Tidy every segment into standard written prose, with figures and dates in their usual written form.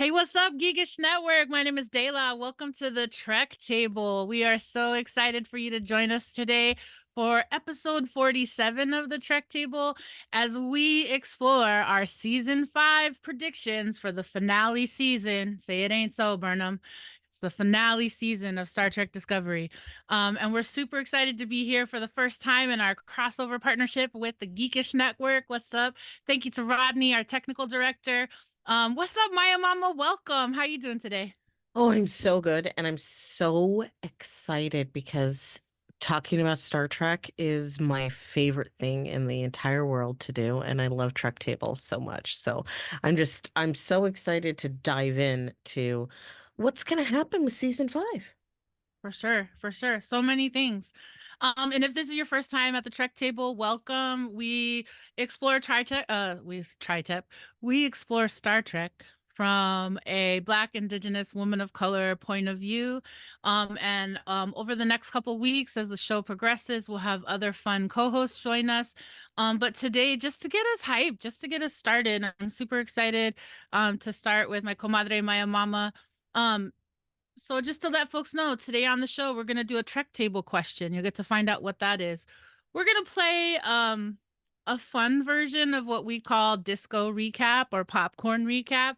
Hey, what's up, Geekish Network? My name is Dayla. Welcome to the Trek Table. We are so excited for you to join us today for episode 47 of the Trek Table as we explore our season 5 predictions for the finale season. Say it ain't so, Burnham. It's the finale season of Star Trek Discovery. And we're super excited to be here for the first time in our crossover partnership with the Geekish Network. What's up? Thank you to Rodney, our technical director. What's up, Maya Mama? Welcome. How you doing today? Oh, I'm so good. And I'm so excited because talking about Star Trek is my favorite thing in the entire world to do. And I love Trek tables so much. So I'm so excited to dive in to what's going to happen with season 5. For sure, for sure. So many things. And if this is your first time at the Trek Table, welcome. We explore we explore Star Trek from a Black, Indigenous, woman of color point of view. And over the next couple weeks, as the show progresses, we'll have other fun co-hosts join us. But today, just to get us hyped, just to get us started, I'm super excited to start with my comadre Maya Mama. So just to let folks know, today on the show, we're going to do a Trek table question. You'll get to find out what that is. We're going to play a fun version of what we call disco recap or popcorn recap.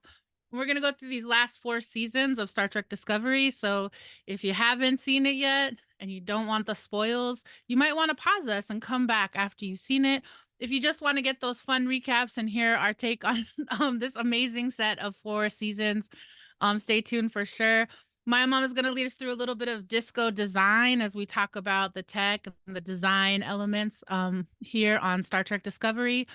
We're going to go through these last 4 seasons of Star Trek Discovery. So if you haven't seen it yet and you don't want the spoils, you might want to pause us and come back after you've seen it. If you just want to get those fun recaps and hear our take on this amazing set of 4 seasons, stay tuned for sure. My mom is going to lead us through a little bit of disco design as we talk about the tech and the design elements here on Star Trek Discovery.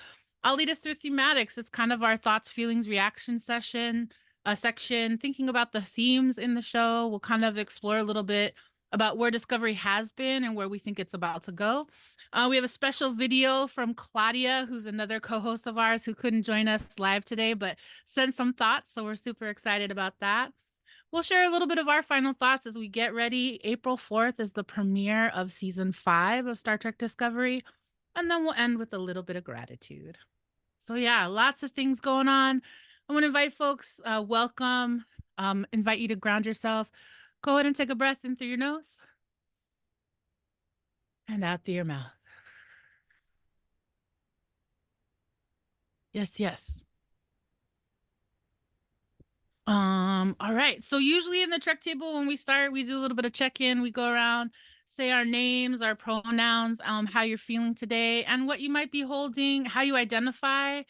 I'll lead us through thematics. It's kind of our thoughts, feelings, reaction section, thinking about the themes in the show. We'll kind of explore a little bit about where Discovery has been and where we think it's about to go. We have a special video from Claudia, who's another co-host of ours who couldn't join us live today, but sent some thoughts. So we're super excited about that. We'll share a little bit of our final thoughts as we get ready. April 4th is the premiere of season 5 of Star Trek Discovery. And then we'll end with a little bit of gratitude. So, yeah, lots of things going on. I want to invite folks, welcome, invite you to ground yourself. Go ahead and take a breath in through your nose and out through your mouth. Yes, yes. All right. So usually in the Trek table, when we start, we do a little bit of check-in. We go around, say our names, our pronouns, how you're feeling today, and what you might be holding, how you identify.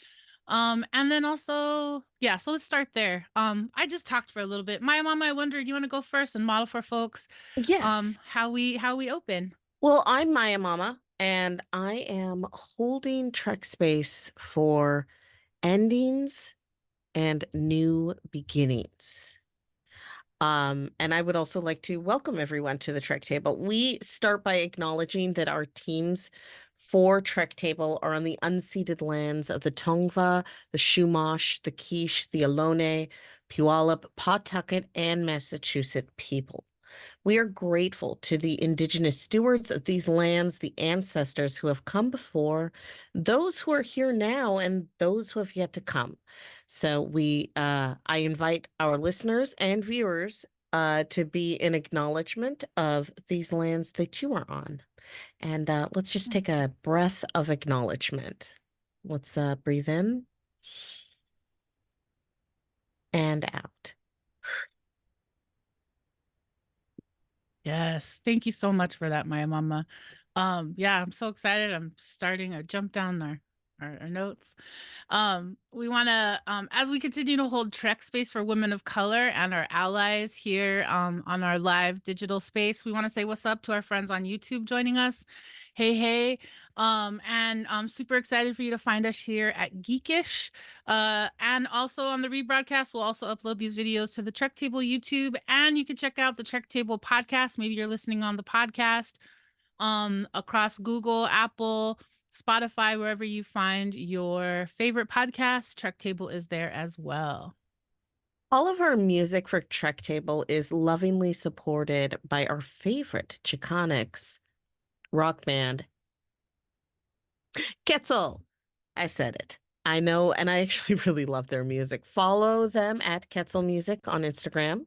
And then also, yeah, so let's start there. I just talked for a little bit. My mom, I wondered, you want to go first and model for folks Yes. how we open? Well, I'm Maya Mama, and I am holding Trek space for endings and new beginnings. And I would also like to welcome everyone to the Trek Table. We start by acknowledging that our teams for Trek Table are on the unceded lands of the Tongva, the Chumash, the Quiche, the Ohlone, Puyallup, Pawtucket, and Massachusetts people. We are grateful to the indigenous stewards of these lands, the ancestors who have come before, those who are here now, and those who have yet to come. So I invite our listeners and viewers to be in acknowledgement of these lands that you are on. And let's just take a breath of acknowledgement. Let's breathe in and out. Yes, thank you so much for that, Maya Mama. Yeah, I'm so excited. I'm starting a jump down our notes. We want to, as we continue to hold Trek space for women of color and our allies here on our live digital space, we want to say what's up to our friends on YouTube joining us. Hey, hey. And I'm super excited for you to find us here at Geekish. And also on the rebroadcast, we'll also upload these videos to the Trek Table YouTube, and you can check out the Trek Table podcast. Maybe you're listening on the podcast across Google, Apple, Spotify, wherever you find your favorite podcast. Trek Table is there as well. All of our music for Trek Table is lovingly supported by our favorite Chicanx rock band, Quetzal. I said it. I know, and I actually really love their music. Follow them at Quetzal Music on Instagram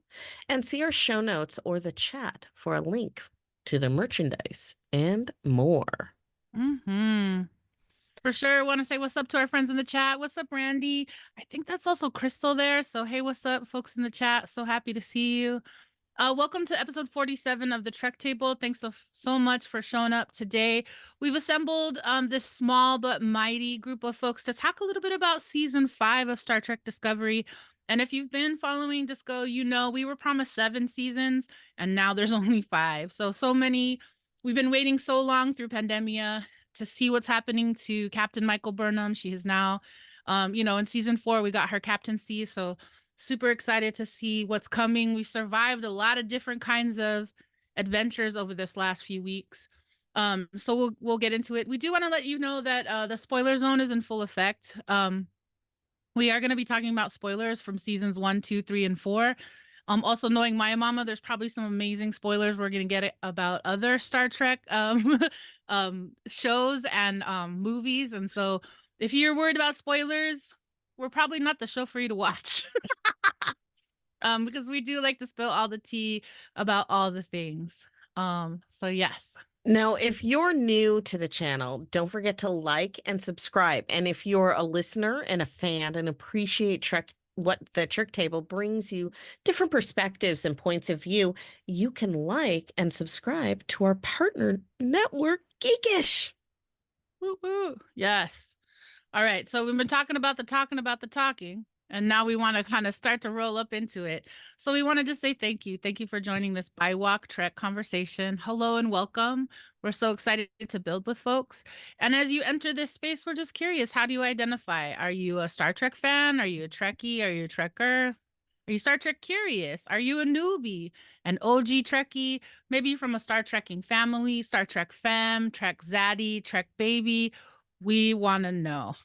and see our show notes or the chat for a link to their merchandise and more. Hmm. For sure. Want to say what's up to our friends in the chat. What's up, Randy? I think that's also Crystal there. So, hey, what's up, folks in the chat? So happy to see you. Welcome to episode 47 of the Trek Table. Thanks so much for showing up today. We've assembled this small but mighty group of folks to talk a little bit about season 5 of Star Trek Discovery. And if you've been following Disco, you know we were promised 7 seasons, and now there's only 5. So many. We've been waiting so long through pandemia to see what's happening to Captain Michael Burnham. She is now, in season 4, we got her captaincy. So super excited to see what's coming. We survived a lot of different kinds of adventures over this last few weeks. So we'll get into it. We do want to let you know that the spoiler zone is in full effect. We are going to be talking about spoilers from seasons 1, 2, 3, and 4. Also knowing Maya Mama, there's probably some amazing spoilers we're going to get about other Star Trek shows and movies. And so if you're worried about spoilers, we're probably not the show for you to watch. Because we do like to spill all the tea about all the things. So yes. Now, if you're new to the channel, don't forget to like and subscribe. And if you're a listener and a fan and appreciate Trek, what the Trick Table brings you, different perspectives and points of view, you can like and subscribe to our partner network, Geekish. Woo woo. Yes. All right. So we've been talking about the talking, and now we want to kind of start to roll up into it. So we want to just say thank you. Thank you for joining this Bywalk Trek conversation. Hello and welcome. We're so excited to build with folks. And as you enter this space, we're just curious, how do you identify? Are you a Star Trek fan? Are you a Trekkie? Are you a Trekker? Are you Star Trek curious? Are you a newbie, an OG Trekkie, maybe from a Star Trekking family, Star Trek fam, Trek zaddy, Trek baby? We want to know.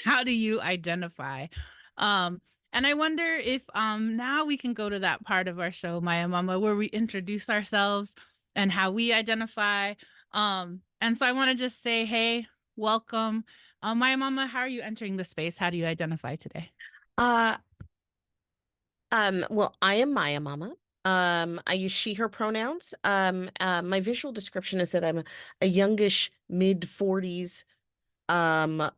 How do you identify? Um, and I wonder if now we can go to that part of our show, Maya Mama, where we introduce ourselves and how we identify. And so I want to just say, hey, welcome. Maya Mama, how are you entering the space? How do you identify today? Uh, well, I am Maya Mama. I use she, her pronouns. My visual description is that I'm a youngish mid 40s, um,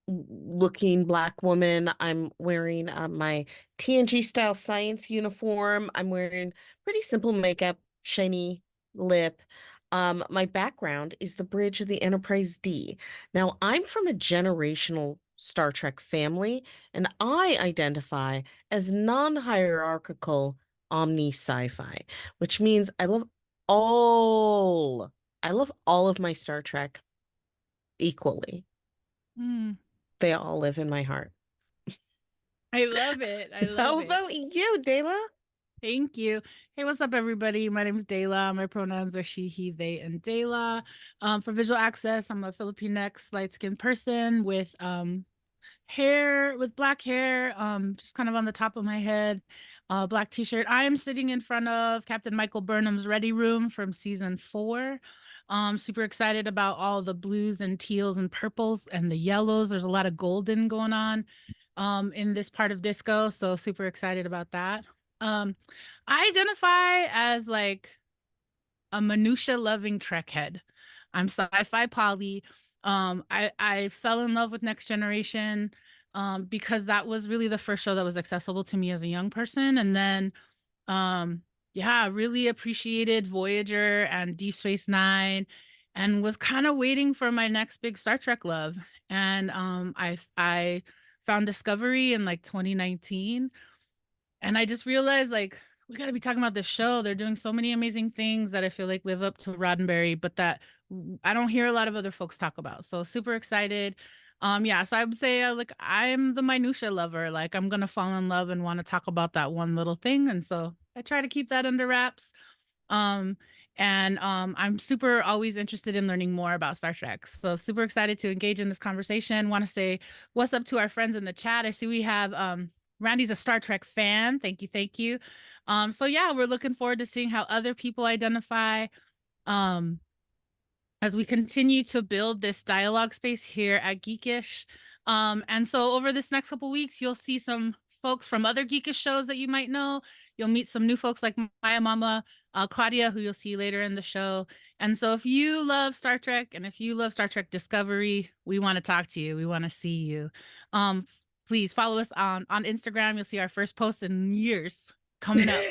looking black woman. I'm wearing my TNG style science uniform. I'm wearing pretty simple makeup, shiny lip. My background is the bridge of the Enterprise D. Now, I'm from a generational Star Trek family, and I identify as non-hierarchical omni sci-fi, which means all I love all of my Star Trek equally. Mm, They all live in my heart. I love it. I How love it. about you, Dayla? Thank you. Hey, what's up, everybody? My name is Dayla. My pronouns are she, he, they, and Dayla. For visual access, I'm a Filipinx light-skinned person with black hair, just kind of on the top of my head, black t-shirt. I am sitting in front of Captain Michael Burnham's ready room from season 4. Super excited about all the blues and teals and purples and the yellows. There's a lot of golden going on in this part of disco, so super excited about that. I identify as like a minutia loving Trek head. I'm sci-fi poly. I fell in love with Next Generation because that was really the first show that was accessible to me as a young person. And then yeah, really appreciated Voyager and Deep Space Nine and was kind of waiting for my next big Star Trek love. And I found Discovery in like 2019, and I just realized, like, we got to be talking about this show. They're doing so many amazing things that I feel like live up to Roddenberry, but that I don't hear a lot of other folks talk about. So super excited. Yeah, so I would say like I'm the minutia lover. Like I'm gonna fall in love and want to talk about that one little thing, and so I try to keep that under wraps. Um, and I'm super always interested in learning more about Star Trek. So super excited to engage in this conversation. Want to say what's up to our friends in the chat. I see we have Randy's a Star Trek fan. Thank you, thank you. So yeah, we're looking forward to seeing how other people identify. Um, as we continue to build this dialogue space here at Geekish. And so over this next couple weeks, you'll see some folks from other geekish shows that you might know. You'll meet some new folks like Maya Mama, Claudia, who you'll see later in the show. And so if you love Star Trek and if you love Star Trek Discovery, we want to talk to you. We want to see you. Um, Please follow us on Instagram. You'll see our first post in years coming up.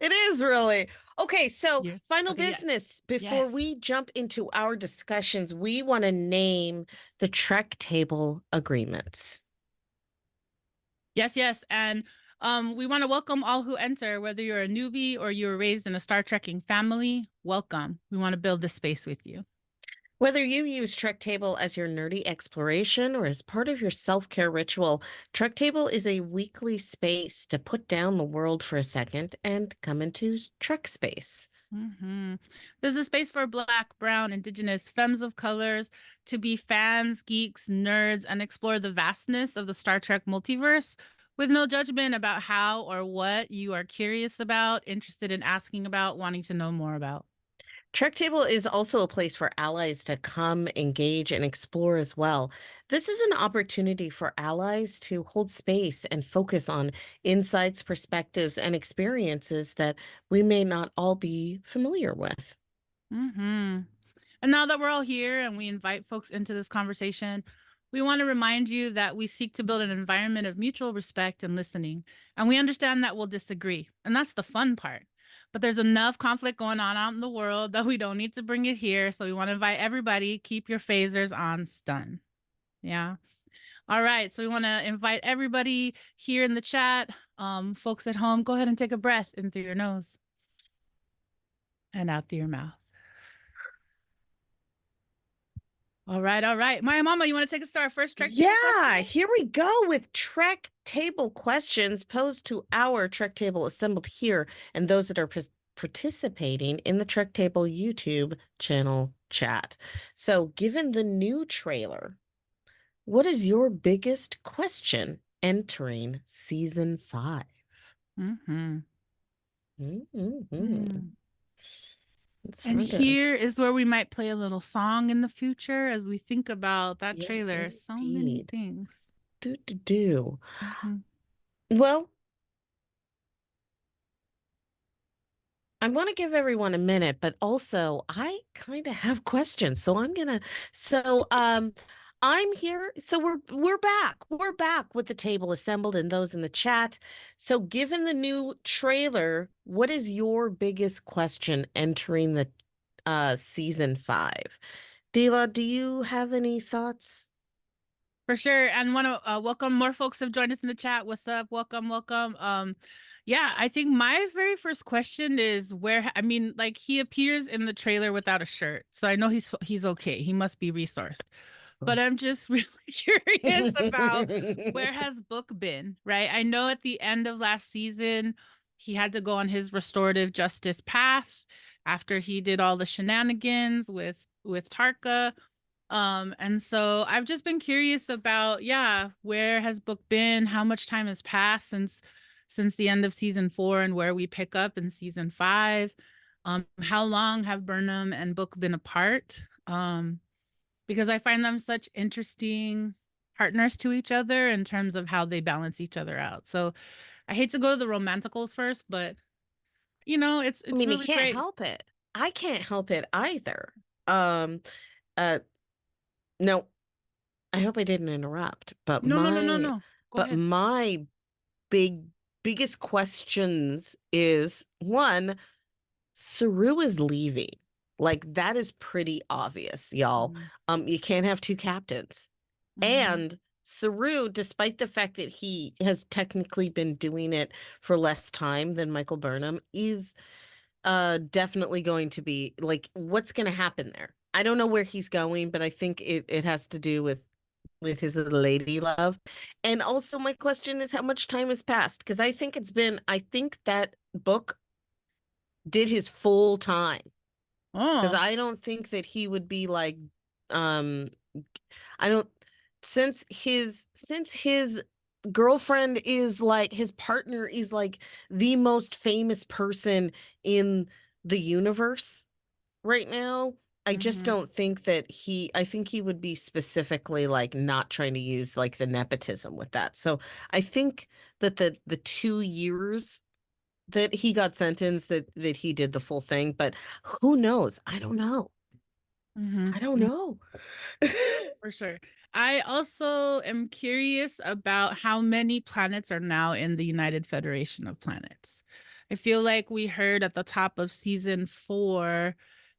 It is really. Okay, so Years. final Okay, yes. business. Before Yes. we jump into our discussions, we want to name the Trek table agreements. Yes, yes. And we want to welcome all who enter, whether you're a newbie or you were raised in a Star Trekking family. Welcome. We want to build this space with you. Whether you use Trek Table as your nerdy exploration or as part of your self-care ritual, Trek Table is a weekly space to put down the world for a second and come into Trek space. There's a space for Black, Brown, Indigenous, femmes of colors to be fans, geeks, nerds, and explore the vastness of the Star Trek multiverse with no judgment about how or what you are curious about, interested in asking about, wanting to know more about. Trek Table is also a place for allies to come, engage, and explore as well. This is an opportunity for allies to hold space and focus on insights, perspectives, and experiences that we may not all be familiar with. hmm And now that we're all here and we invite folks into this conversation, we want to remind you that we seek to build an environment of mutual respect and listening. And we understand that we'll disagree. And that's the fun part. But there's enough conflict going on out in the world that we don't need to bring it here. So we want to invite everybody, keep your phasers on stun. Yeah. All right. So we want to invite everybody here in the chat. Folks at home, go ahead and take a breath in through your nose and out through your mouth. All right, all right. Maya Mama, you want to take us to our first Trek table question? Yeah, here we go with Trek table questions posed to our Trek table assembled here and those that are participating in the Trek Table YouTube channel chat. So, given the new trailer, what is your biggest question entering season 5? Mm-hmm. Mm-hmm. Mm. Let's And find out. here is where we might play a little song in the future as we think about that Yes, trailer. So many indeed. things. Do do do. Mm-hmm. Well, I want to give everyone a minute, but also I kind of have questions. So I'm here. So we're back. We're back with the table assembled and those in the chat. So given the new trailer, what is your biggest question entering the season 5? Dila, do you have any thoughts? For sure. And want to welcome more folks have joined us in the chat. What's up? Welcome, welcome. Yeah, I think my very first question is I mean, like he appears in the trailer without a shirt. So I know he's okay. He must be resourced. But I'm just really curious about where has Book been, right? I know at the end of last season, he had to go on his restorative justice path after he did all the shenanigans with Tarka. And so I've just been curious about, yeah, where has Book been? How much time has passed since the end of season 4 and where we pick up in season 5? How long have Burnham and Book been apart? Because I find them such interesting partners to each other in terms of how they balance each other out. So I hate to go to the romanticals first, but it's I it's mean, you really can't great. help it. I can't help it either. Um, uh, no, I hope I didn't interrupt, but No, no, no, no, no. Go ahead. my biggest questions is one, Saru is leaving. Like that is pretty obvious, y'all. You can't have two captains. Mm-hmm. And Saru, despite the fact that he has technically been doing it for less time than Michael Burnham, is definitely going to be like what's going to happen there. I don't know where he's going, but I think it has to do with his lady love. And also my question is how much time has passed? Because I think that Book did his full time. Because Oh. I don't think that he would be like um I don't since his girlfriend is like his partner is like the most famous person in the universe right now. I just Mm-hmm. don't think that I think he would be specifically like not trying to use like the nepotism with that. So I think that the 2 years that he got sentenced, that he did the full thing, but who knows? I don't know. I don't Mm-hmm. know. For sure. I also am curious about how many planets are now in the United Federation of Planets. I feel like we heard at the top of season 4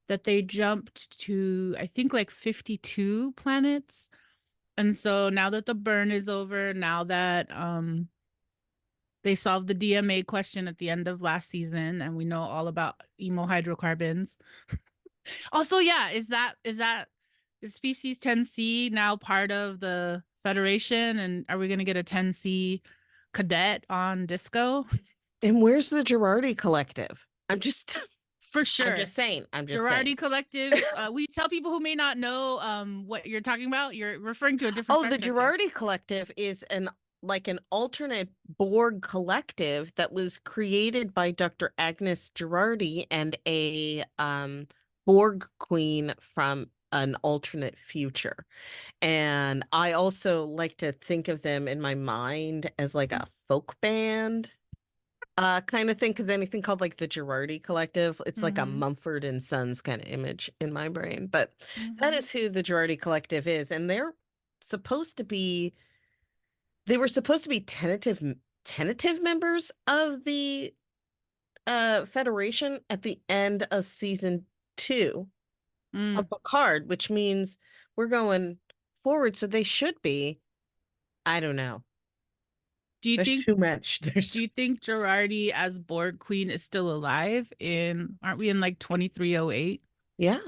that they jumped to, I think, like 52 planets. And so now that the burn is over, now that they solved the DMA question at the end of last season, and we know all about emo hydrocarbons. Also, yeah, is species 10C now part of the Federation? And are we gonna get a 10C cadet on Disco? And where's the Girardi Collective? For I'm sure. just saying. I'm just saying. Girardi Collective. We tell people who may not know what you're talking about. You're referring to a different Oh, Star the Trek show. Girardi Collective is an alternate Borg collective that was created by Dr. Agnes Girardi and a Borg queen from an alternate future. And I also like to think of them in my mind as like a folk band kind of thing, because anything called like the Girardi Collective, it's like a Mm-hmm. Mumford and Sons kind of image in my brain. But that Mm-hmm. is who the Girardi Collective is, and supposed to be they were supposed to be tentative members of the Federation at the end of season 2 Mm. of Picard, which means we're going forward, so they should be. I don't know. Do you There's think too much. do you think Girardi as Borg Queen is still alive in aren't we in like 2308? Yeah.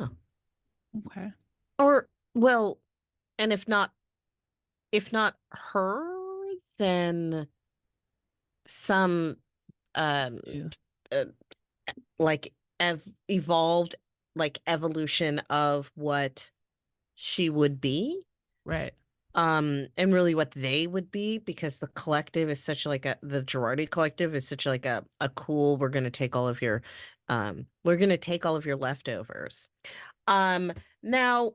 Okay. Or well, and if not her, then some um Yeah. uh, like evolved like evolution of what she would be, Right. and really what they would be, because the collective is such like the Girardi Collective is such like a cool, we're gonna take all of your leftovers. Now,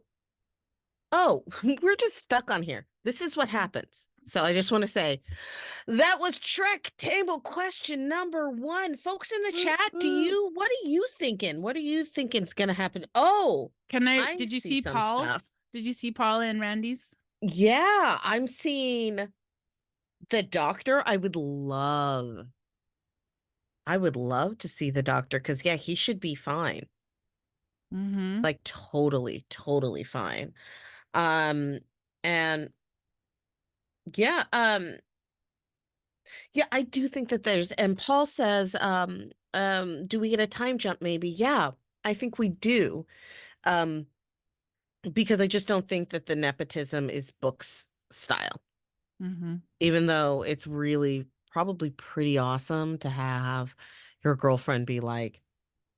oh, we're just stuck on here. This is what happens. So I just want to say that was Trek table question number 1. Folks in the chat, what are you thinking? What are you thinking is going to happen? Oh, I Did you see see some stuff. Paul's? Did you see Paula and Randy's? Yeah, I'm seeing the doctor. I would love to see the doctor, because yeah, he should be fine. Mm-hmm. Like totally, totally fine. Um, and yeah, yeah, I do think that and Paul says, do we get a time jump maybe? Yeah, I think we do. Um, because I just don't think that the nepotism is books style, Mm-hmm. even though it's really probably pretty awesome to have your girlfriend be like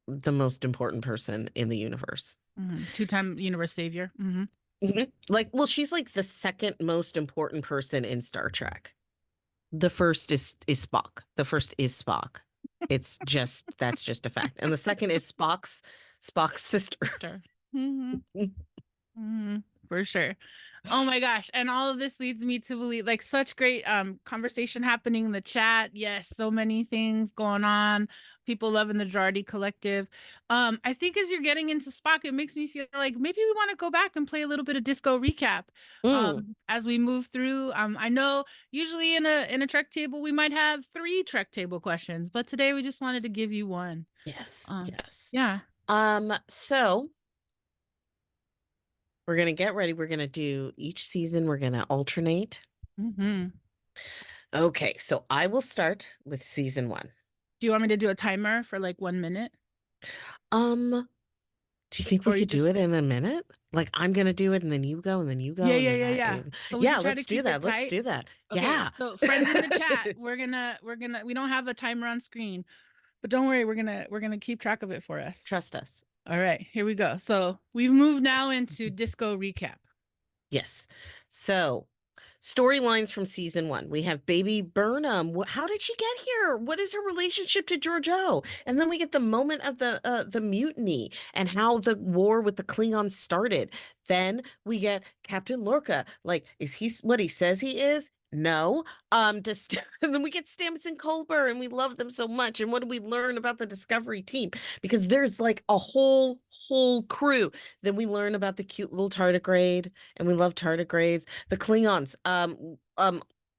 the most important person in the universe. Mm-hmm. Two-time universe savior. Mm-hmm. Mhm. Like, well, she's like the second most important person in Star Trek. The first is Spock. The first is Spock. That's just a fact. And the second is Spock's sister. Sure. Mm-hmm. Mm-hmm. For sure. Oh my gosh. And all of this leads me to believe like such great conversation happening in the chat. Yes, so many things going on. People loving the Jardy collective. I think as you're getting into Spock, it makes me feel like maybe we want to go back and play a little bit of disco recap Mm, as we move through. I know usually in a Trek table we might have 3 Trek table questions, but today we just wanted to give you one. yes, Um, yes. yeah. So we're gonna get ready. We're gonna do each season, we're gonna alternate. Mm-hmm. Okay, so I will start with season 1. Do you want me to do a timer for like 1 minute? Um, do you think we Or you could do just it in a minute? Like I'm gonna do it and then you go and then you yeah, go and yeah, then yeah, yeah. So we yeah, could try to let's do keep it that. Let's tight. do that. Okay, Yeah. so friends in the chat, we're gonna we don't have a timer on screen, but don't worry, we're gonna keep track of it for us. Trust us. All right, here we go. So we've moved now into disco recap. Yes. So storylines from season one. We have baby Burnham. How did she get here? What is her relationship to Georgiou? And then we get the moment of the mutiny and how the war with the Klingons started. Then we get Captain Lorca. Like, is he what he says he is? No. Just and then we get Stamets and Culber, and we love them so much. And what do we learn about the Discovery team? Because there's like a whole crew. Then we learn about the cute little tardigrade, and we love tardigrades. The Klingons,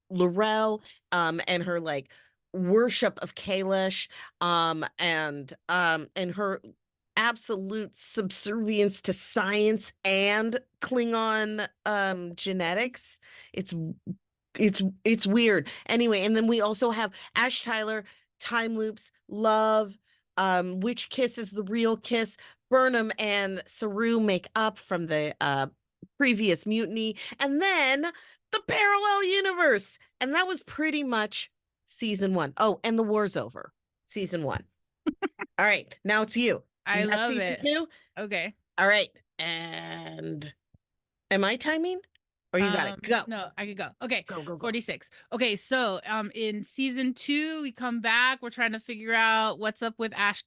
Laurel, and her like worship of Kalish, and her absolute subservience to science and Klingon genetics. It's it's weird. Anyway, and then we also have Ash Tyler, time loops, love, which kiss is the real kiss. Burnham and Saru make up from the previous mutiny, and then the parallel universe. And that was pretty much season one. Oh, and the war's over. Season one. All right, now it's you. I You got love season it. two? Okay. All right. And am I timing? Or you got it? Go. No, I could go. Okay, Go, go, go. 46. Okay, so in season 2, we come back. We're trying to figure out what's up with Ash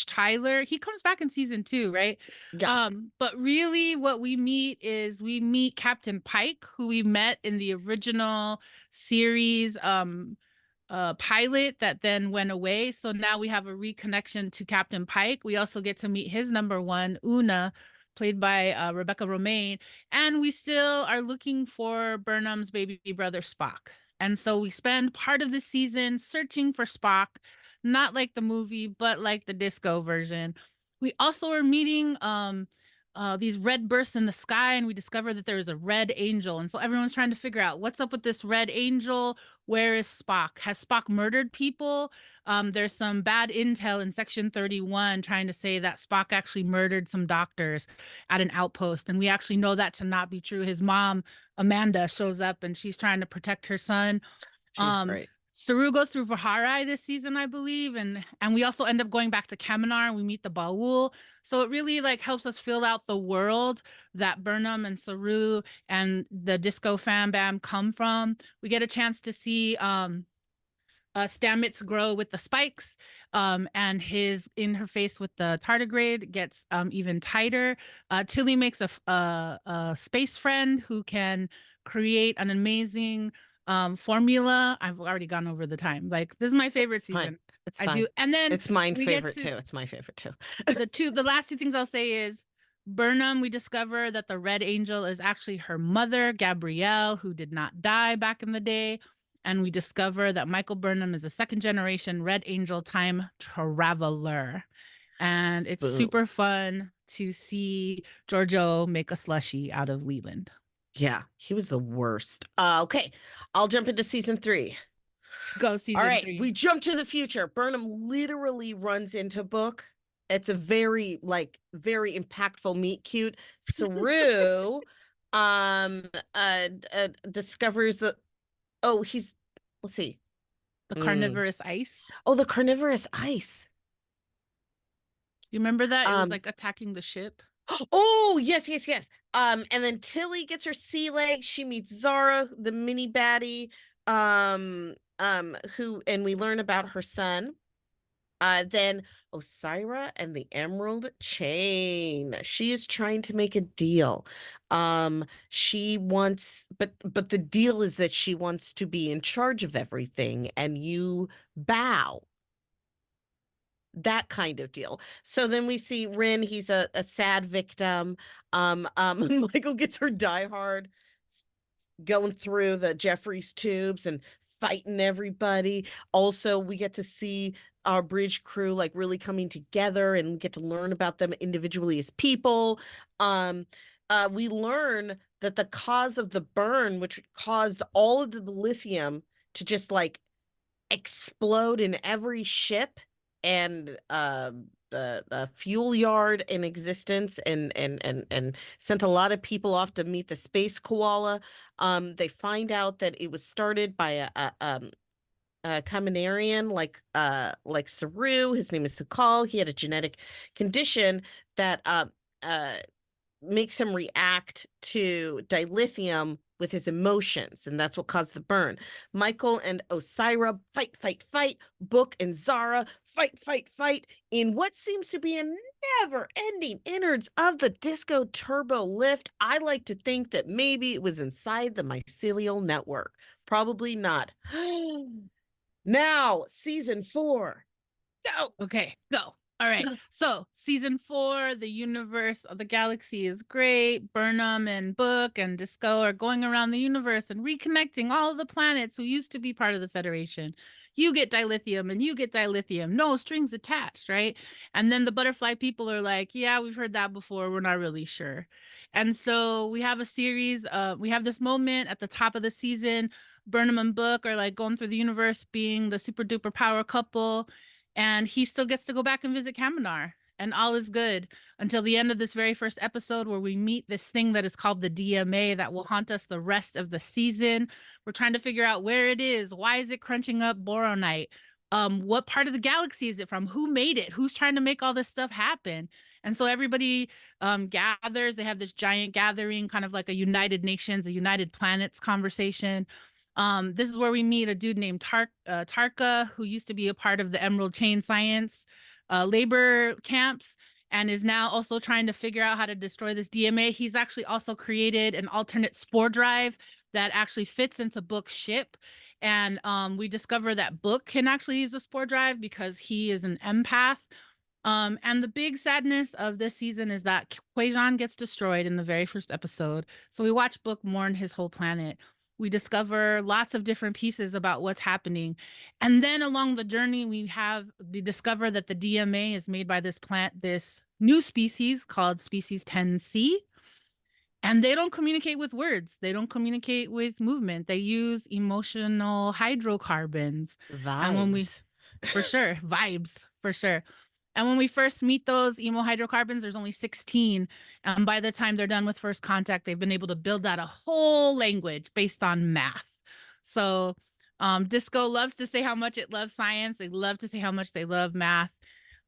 Tyler. He comes back in season 2, right? Yeah. But really what we meet Captain Pike, who we met in the original series pilot that then went away. So now we have a reconnection to Captain Pike. We also get to meet his number one, Una, played by Rebecca Romaine, and we still are looking for Burnham's baby brother Spock. And so we spend part of the season searching for Spock, not like the movie, but like the disco version. We also are meeting these red bursts in the sky, and we discover that there is a red angel. And so everyone's trying to figure out what's up with this red angel. Where is Spock? Has Spock murdered people? There's some bad intel in Section 31 trying to say that Spock actually murdered some doctors at an outpost. And we actually know that to not be true. His mom, Amanda, shows up and she's trying to protect her son. She's great. Saru goes through Vaharai this season, I believe, and we also end up going back to Kaminar and we meet the Baul. So it really like helps us fill out the world that Burnham and Saru and the Disco Fam Bam come from. We get a chance to see Stamets grow with the spikes, and his in her face with the tardigrade gets even tighter. Tilly makes a space friend who can create an amazing formula. I've already gone over the time. Like this is my favorite It's fine. season. It's I fine. do, and then It's my we get favorite to too. It's my favorite too. the last two things I'll say is Burnham, we discover that the Red Angel is actually her mother, Gabrielle, who did not die back in the day. And we discover that Michael Burnham is a second generation Red Angel time traveler. And it's Boom. super fun to see Georgiou make a slushy out of Leland. Yeah, he was the worst. Okay, I'll jump into season three. Go All season right, 3. we jump to the future. Burnham literally runs into Book. It's a very very impactful meet cute. Saru discovers that he's let's see. The Mm. carnivorous ice. Oh, the carnivorous ice. You remember that? It was Um like attacking the ship. Oh, yes, yes, yes. And then Tilly gets her sea legs. She meets Zara, the mini baddie, who, and we learn about her son. Then Osira and the Emerald Chain. She is trying to make a deal. She wants, but the deal is that she wants to be in charge of everything, and you bow, that kind of deal. So then we see Rin, he's a sad victim. Michael gets her Die Hard, going through the Jeffries tubes and fighting everybody. Also, we get to see our bridge crew like really coming together, and we get to learn about them individually as people. We learn that the cause of the burn, which caused all of the lithium to just like explode in every ship and the fuel yard in existence, and sent a lot of people off to meet the space koala. They find out that it was started by a Kaminarian like Saru. His name is Sukal. He had a genetic condition that makes him react to dilithium with his emotions, and that's what caused the burn. Michael and Osira fight, fight, fight. Book and Zara fight, fight, fight in what seems to be a never ending innards of the disco turbo lift. I like to think that maybe it was inside the mycelial network. Probably not. Now, season 4. Go. Okay, go. All right. So, season 4, the universe of the galaxy is great. Burnham and Book and Disco are going around the universe and reconnecting all of the planets who used to be part of the Federation. You get dilithium and you get dilithium. No strings attached, right? And then the butterfly people are like, yeah, we've heard that before. We're not really sure. And so we have a series, we have this moment at the top of the season. Burnham and Book are like going through the universe being the super duper power couple, and he still gets to go back and visit Kaminar, and all is good until the end of this very first episode where we meet this thing that is called the DMA that will haunt us the rest of the season. We're trying to figure out where it is. Why is it crunching up boronite? What part of the galaxy is it from? Who made it? Who's trying to make all this stuff happen? And so everybody gathers. They have this giant gathering, kind of like a United Nations, a United Planets conversation. This is where we meet a dude named Tarka, who used to be a part of the Emerald Chain Science labor camps and is now also trying to figure out how to destroy this DMA. He's actually also created an alternate spore drive that actually fits into Book's ship. And we discover that Book can actually use the spore drive because he is an empath. And the big sadness of this season is that Quajon gets destroyed in the very first episode. So we watch Book mourn his whole planet. We discover lots of different pieces about what's happening. And then along the journey, we discover that the DMA is made by this plant, this new species called species 10C. And they don't communicate with words. They don't communicate with movement. They use emotional hydrocarbons. And when we, Vibes. for sure, vibes, for sure. And when we first meet those emo hydrocarbons, there's only 16. And by the time they're done with first contact, they've been able to build out a whole language based on math. So Disco loves to say how much it loves science. They love to say how much they love math.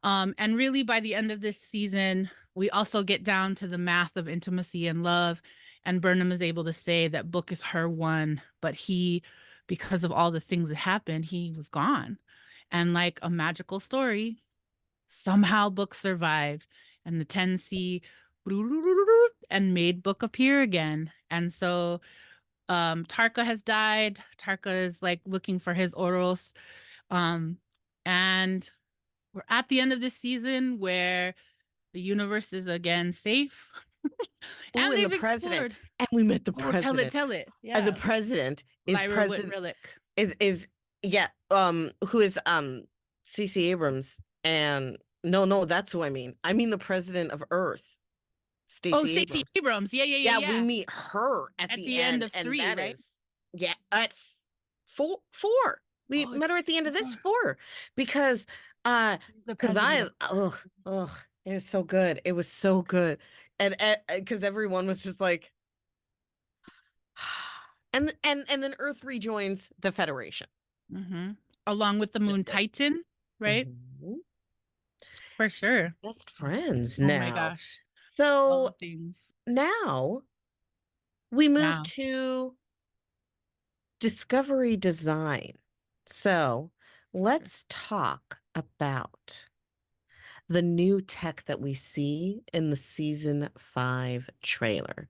And really, by the end of this season, we also get down to the math of intimacy and love. And Burnham is able to say that Book is her one, but he, because of all the things that happened, he was gone. And like a magical story, somehow Book survived, and the 10C and made Book appear again. And so Tarka has died. Tarka is like looking for his Oros. And we're at the end of this season where the universe is again safe. Oh, And and the they've president. explored. And we met the Oh, tell it, president. tell it. And the Yeah. president is Lyra president Whitrillick. is yeah, who is CC Abrams, and no, that's who I mean. I mean the president of Earth, Oh, Stacey Stacey Abrams. Abrams. Yeah, yeah, yeah, Yeah, we yeah. meet her at At the the end end, of and 3, that right? is yeah, at four. We Oh, met it's her at the end of this 4. 4 because She's the because I president. it was so good. It was so good. And because everyone was just like and then Earth rejoins the Federation. Mm-hmm. Along with the Moon Just did. Titan, right? Mhm. For sure. Best friends Oh my now. gosh. All the So things. now we move Now. to Discovery Design. So let's talk about the new tech that we see in the season 5 trailer.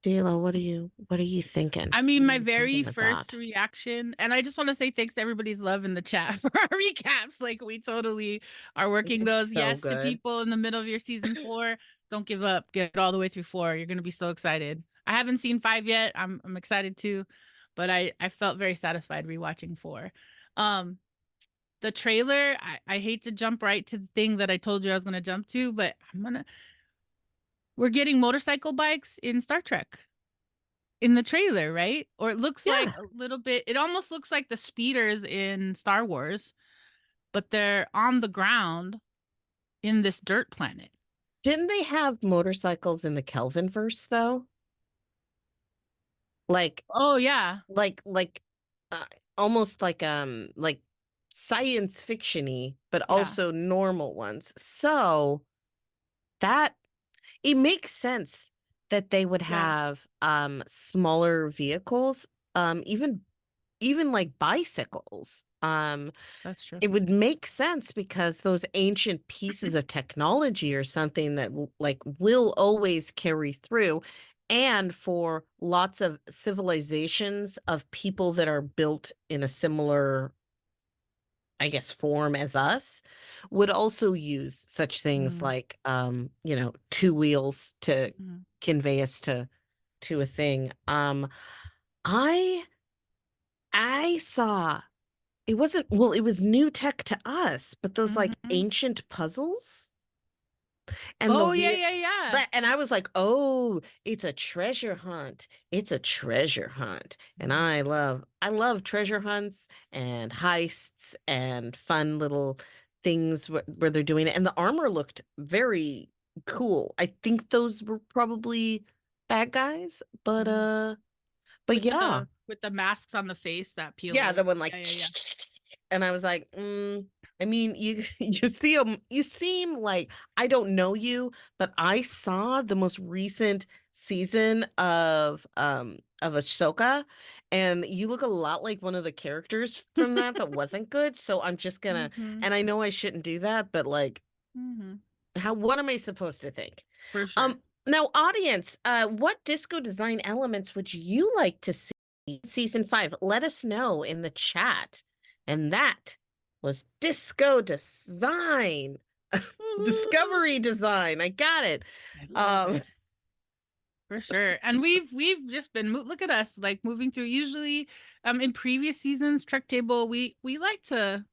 Dela, what are you thinking? I mean, What are my you very thinking of first that? reaction, and I just want to say thanks to everybody's love in the chat for our recaps. Like, we totally are working It's those. so Yes, to good. people in the middle of your season 4. Don't give up. Get all the way through 4. You're going to be so excited. I haven't seen 5 yet. I'm excited too, but I felt very satisfied rewatching 4. Um, the trailer, I hate to jump right to the thing that I told you I was going to jump to, but we're getting motorcycle bikes in Star Trek in the trailer, right? Or it looks like Yeah. a little bit, it almost looks like the speeders in Star Wars, but they're on the ground in this dirt planet. Didn't they have motorcycles in the Kelvin verse though? Like Oh yeah. like uh, almost like science fictiony, but Yeah. also normal ones. So that it makes sense that they would Yeah, have smaller vehicles, even like bicycles. that's true. It would make sense because those ancient pieces of technology are something that like will always carry through. And for lots of civilizations of people that are built in a similar, I guess, form as us, would also use such things Mm, like, two wheels to mm, convey us to a thing. I I saw it wasn't, well, it was new tech to us, but those like mhm. ancient puzzles and the Oh, yeah, weird yeah, yeah. that, and I was like, "Oh, it's a treasure hunt. It's a treasure hunt." And Mm, I love treasure hunts and heists and fun little things where they're doing it. And the armor looked very cool. I think those were probably bad guys, mhm. but yeah. With the masks on the face that peel Yeah, the away. one Yeah, like, yeah, yeah. and I was like, I mean, you you see them, you seem like I don't know you, but I saw the most recent season of Ahsoka, and you look a lot like one of the characters from that wasn't good. So I'm just gonna, Mhm, and I know I shouldn't do that, but like, mhm. what am I supposed to think? For sure. Now, audience, what disco design elements would you like to see in season 5? Let us know in the chat. And that was disco design, Woo! discovery design. I got it. I love Um, it. For sure. And we've just been look at us like moving through. Usually in previous seasons Trek Table we like to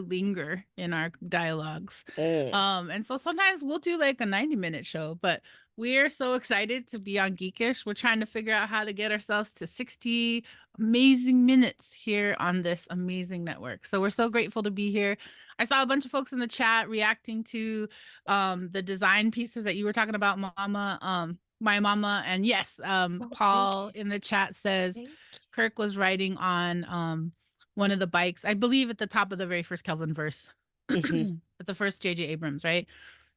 linger in our dialogues. mm, And so sometimes we'll do like a 90-minute show, but we're so excited to be on Geekish. We're trying to figure out how to get ourselves to 60 amazing minutes here on this amazing network. So we're so grateful to be here. I saw a bunch of folks in the chat reacting to the design pieces that you were talking about, Mama. My mama, and yes, oh, thank Paul you. in the chat says Thank Kirk was riding on one of the bikes, I believe at the top of the very first Kelvin verse. you. Mhm. At the first JJ Abrams, right?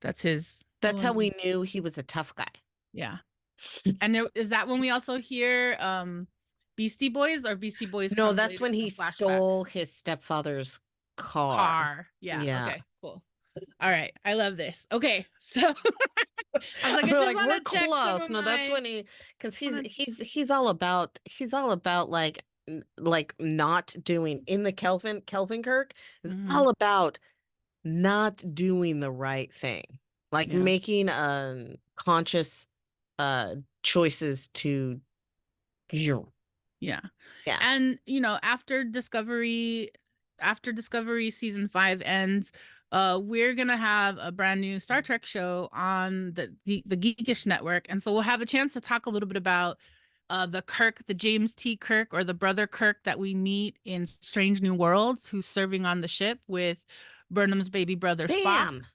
That's his. That's Oh, how we knew he was a tough guy. yeah. And there is that when we also hear Beastie Boys, or Beastie Boys No, comes that's later when in the he flashback. stole his stepfather's car. Car. Yeah. Yeah. Okay. Cool. All right. I love this. Okay. So I was like, I We're just like, want we're to check some of close. No, that's my. when he, because Wanna, he's all about like like not doing in the Kelvin Kirk is mm-hmm. all about not doing the right thing, like Yeah. making conscious choices to, yeah. Yeah. Yeah. And after Discovery season 5 ends, we're going to have a brand new Star Trek show on the Geekish network. And so we'll have a chance to talk a little bit about the Kirk, the James T. Kirk, or the brother Kirk that we meet in Strange New Worlds, who's serving on the ship with Burnham's baby brother Spock. Sam.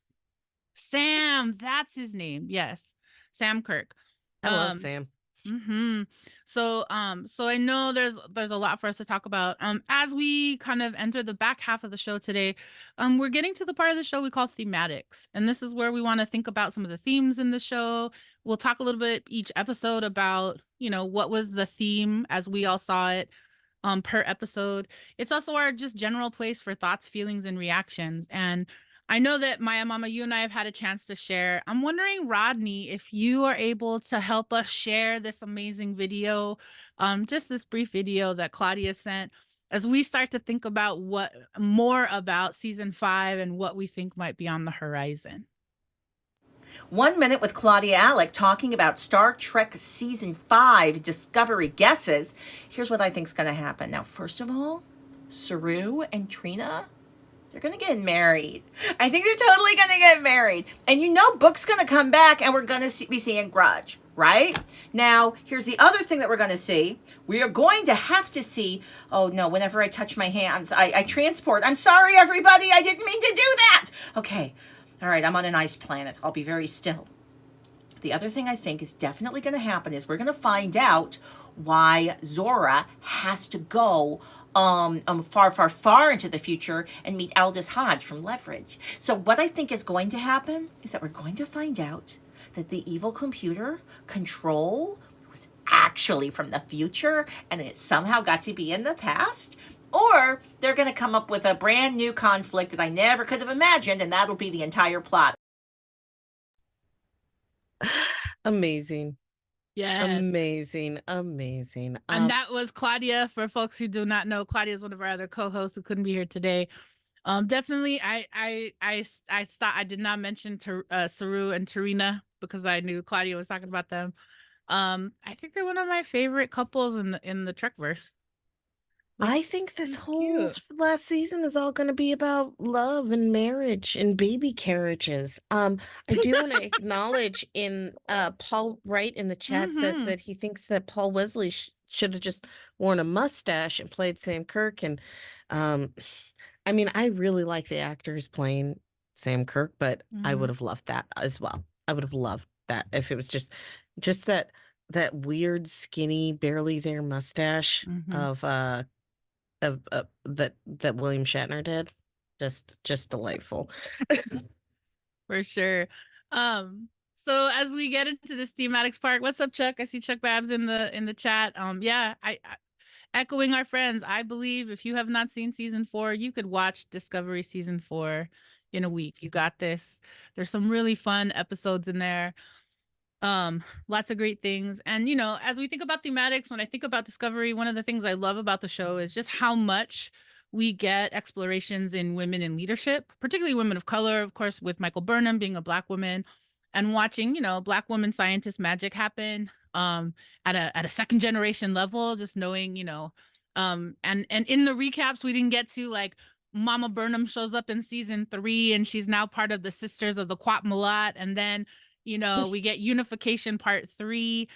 Sam, that's his name. Yes. Sam Kirk. I love Um Sam. Mm-hmm. So I know there's a lot for us to talk about. As we kind of enter the back half of the show today, we're getting to the part of the show we call thematics. And this is where we want to think about some of the themes in the show. We'll talk a little bit each episode about, what was the theme as we all saw it per episode. It's also our just general place for thoughts, feelings, and reactions. And I know that Maya Mama, you and I have had a chance to share. I'm wondering, Rodney, if you are able to help us share this amazing video, just this brief video that Claudia sent, as we start to think about what more about season 5 and what we think might be on the horizon. 1 Minute with Claudia Alec talking about Star Trek Season 5 Discovery guesses. Here's what I think is going to happen. Now, first of all, Saru and Trina, they're going to get married. I think they're totally going to get married. And Book's going to come back and we're going to be seeing Grudge, right? Now, here's the other thing that we're going to see. We are going to have to see, oh no, whenever I touch my hands, I transport. I'm sorry, everybody. I didn't mean to do that. Okay. All right, I'm on an ice planet. I'll be very still. The other thing I think is definitely going to happen is we're going to find out why Zora has to go far, far, far into the future and meet Aldous Hodge from Leverage. So what I think is going to happen is that we're going to find out that the evil computer control was actually from the future and it somehow got to be in the past? Or they're going to come up with a brand new conflict that I never could have imagined, and that'll be the entire plot. Amazing. Yes. Amazing. Amazing. And that was Claudia. For folks who do not know, Claudia is one of our other co-hosts who couldn't be here today. Definitely, I stopped. I did not mention Saru and Tarina because I knew Claudia was talking about them. I think they're one of my favorite couples in the Trekverse. They're I think this so whole cute. last season is all going to be about love and marriage and baby carriages. I do want to acknowledge in Paul Wright in the chat says Mm-hmm. that he thinks that Paul Wesley should have just worn a mustache and played Sam Kirk. And um, I mean, I really like the actors playing Sam Kirk, but I would Mm-hmm. have loved that as well. I would have loved that if it was just that weird skinny barely there mustache Mm-hmm. of that William Shatner did. Just delightful. For sure. So as we get into this thematics part, what's up, Chuck? I see Chuck Babs in the chat. Yeah, I echoing our friends, I believe if you have not seen season 4, you could watch Discovery season 4 in a week. You got this. There's some really fun episodes in there. Lots of great things. And as we think about thematics, when I think about Discovery, one of the things I love about the show is just how much we get explorations in women in leadership, particularly women of color, of course, with Michael Burnham being a Black woman, and watching Black woman scientist magic happen at a second generation level, just knowing and in the recaps we didn't get to, like, Mama Burnham shows up in season 3 and she's now part of the Sisters of the Quat Malat, and then we get Unification Part 3,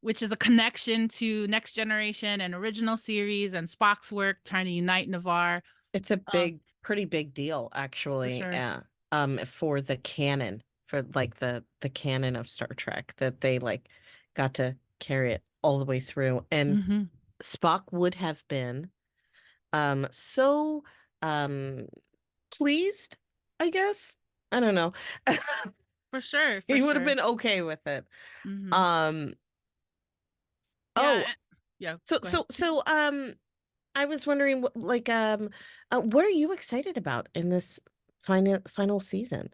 which is a connection to Next Generation and original series and Spock's work trying to unite Navarre. It's a Um, pretty big deal for actually. sure. For the canon, for like the canon of Star Trek, that they like got to carry it all the way through. And Mm-hmm. Spock would have been so um pleased, I guess. I don't know. For sure. For He would have sure. been okay with it. Mm-hmm. Um, Yeah. oh, Yeah. so Go ahead. so so I was wondering what are you excited about in this final season?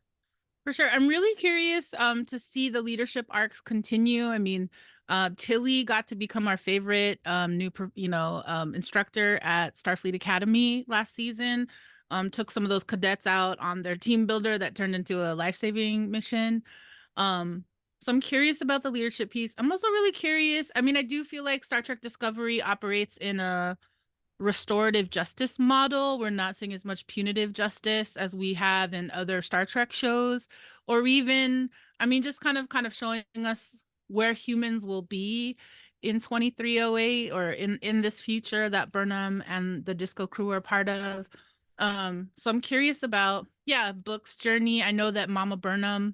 For sure. I'm really curious to see the leadership arcs continue. I mean, Tilly got to become our favorite new instructor at Starfleet Academy last season. Took some of those cadets out on their team builder that turned into a life-saving mission. Um, so I'm curious about the leadership piece. I'm also really curious. I mean, I do feel like Star Trek Discovery operates in a restorative justice model. We're not seeing as much punitive justice as we have in other Star Trek shows, or even, I mean, just kind of showing us where humans will be in 2308, or in this future that Burnham and the Disco crew are part of. So I'm curious about, yeah, Book's journey. I know that Mama Burnham,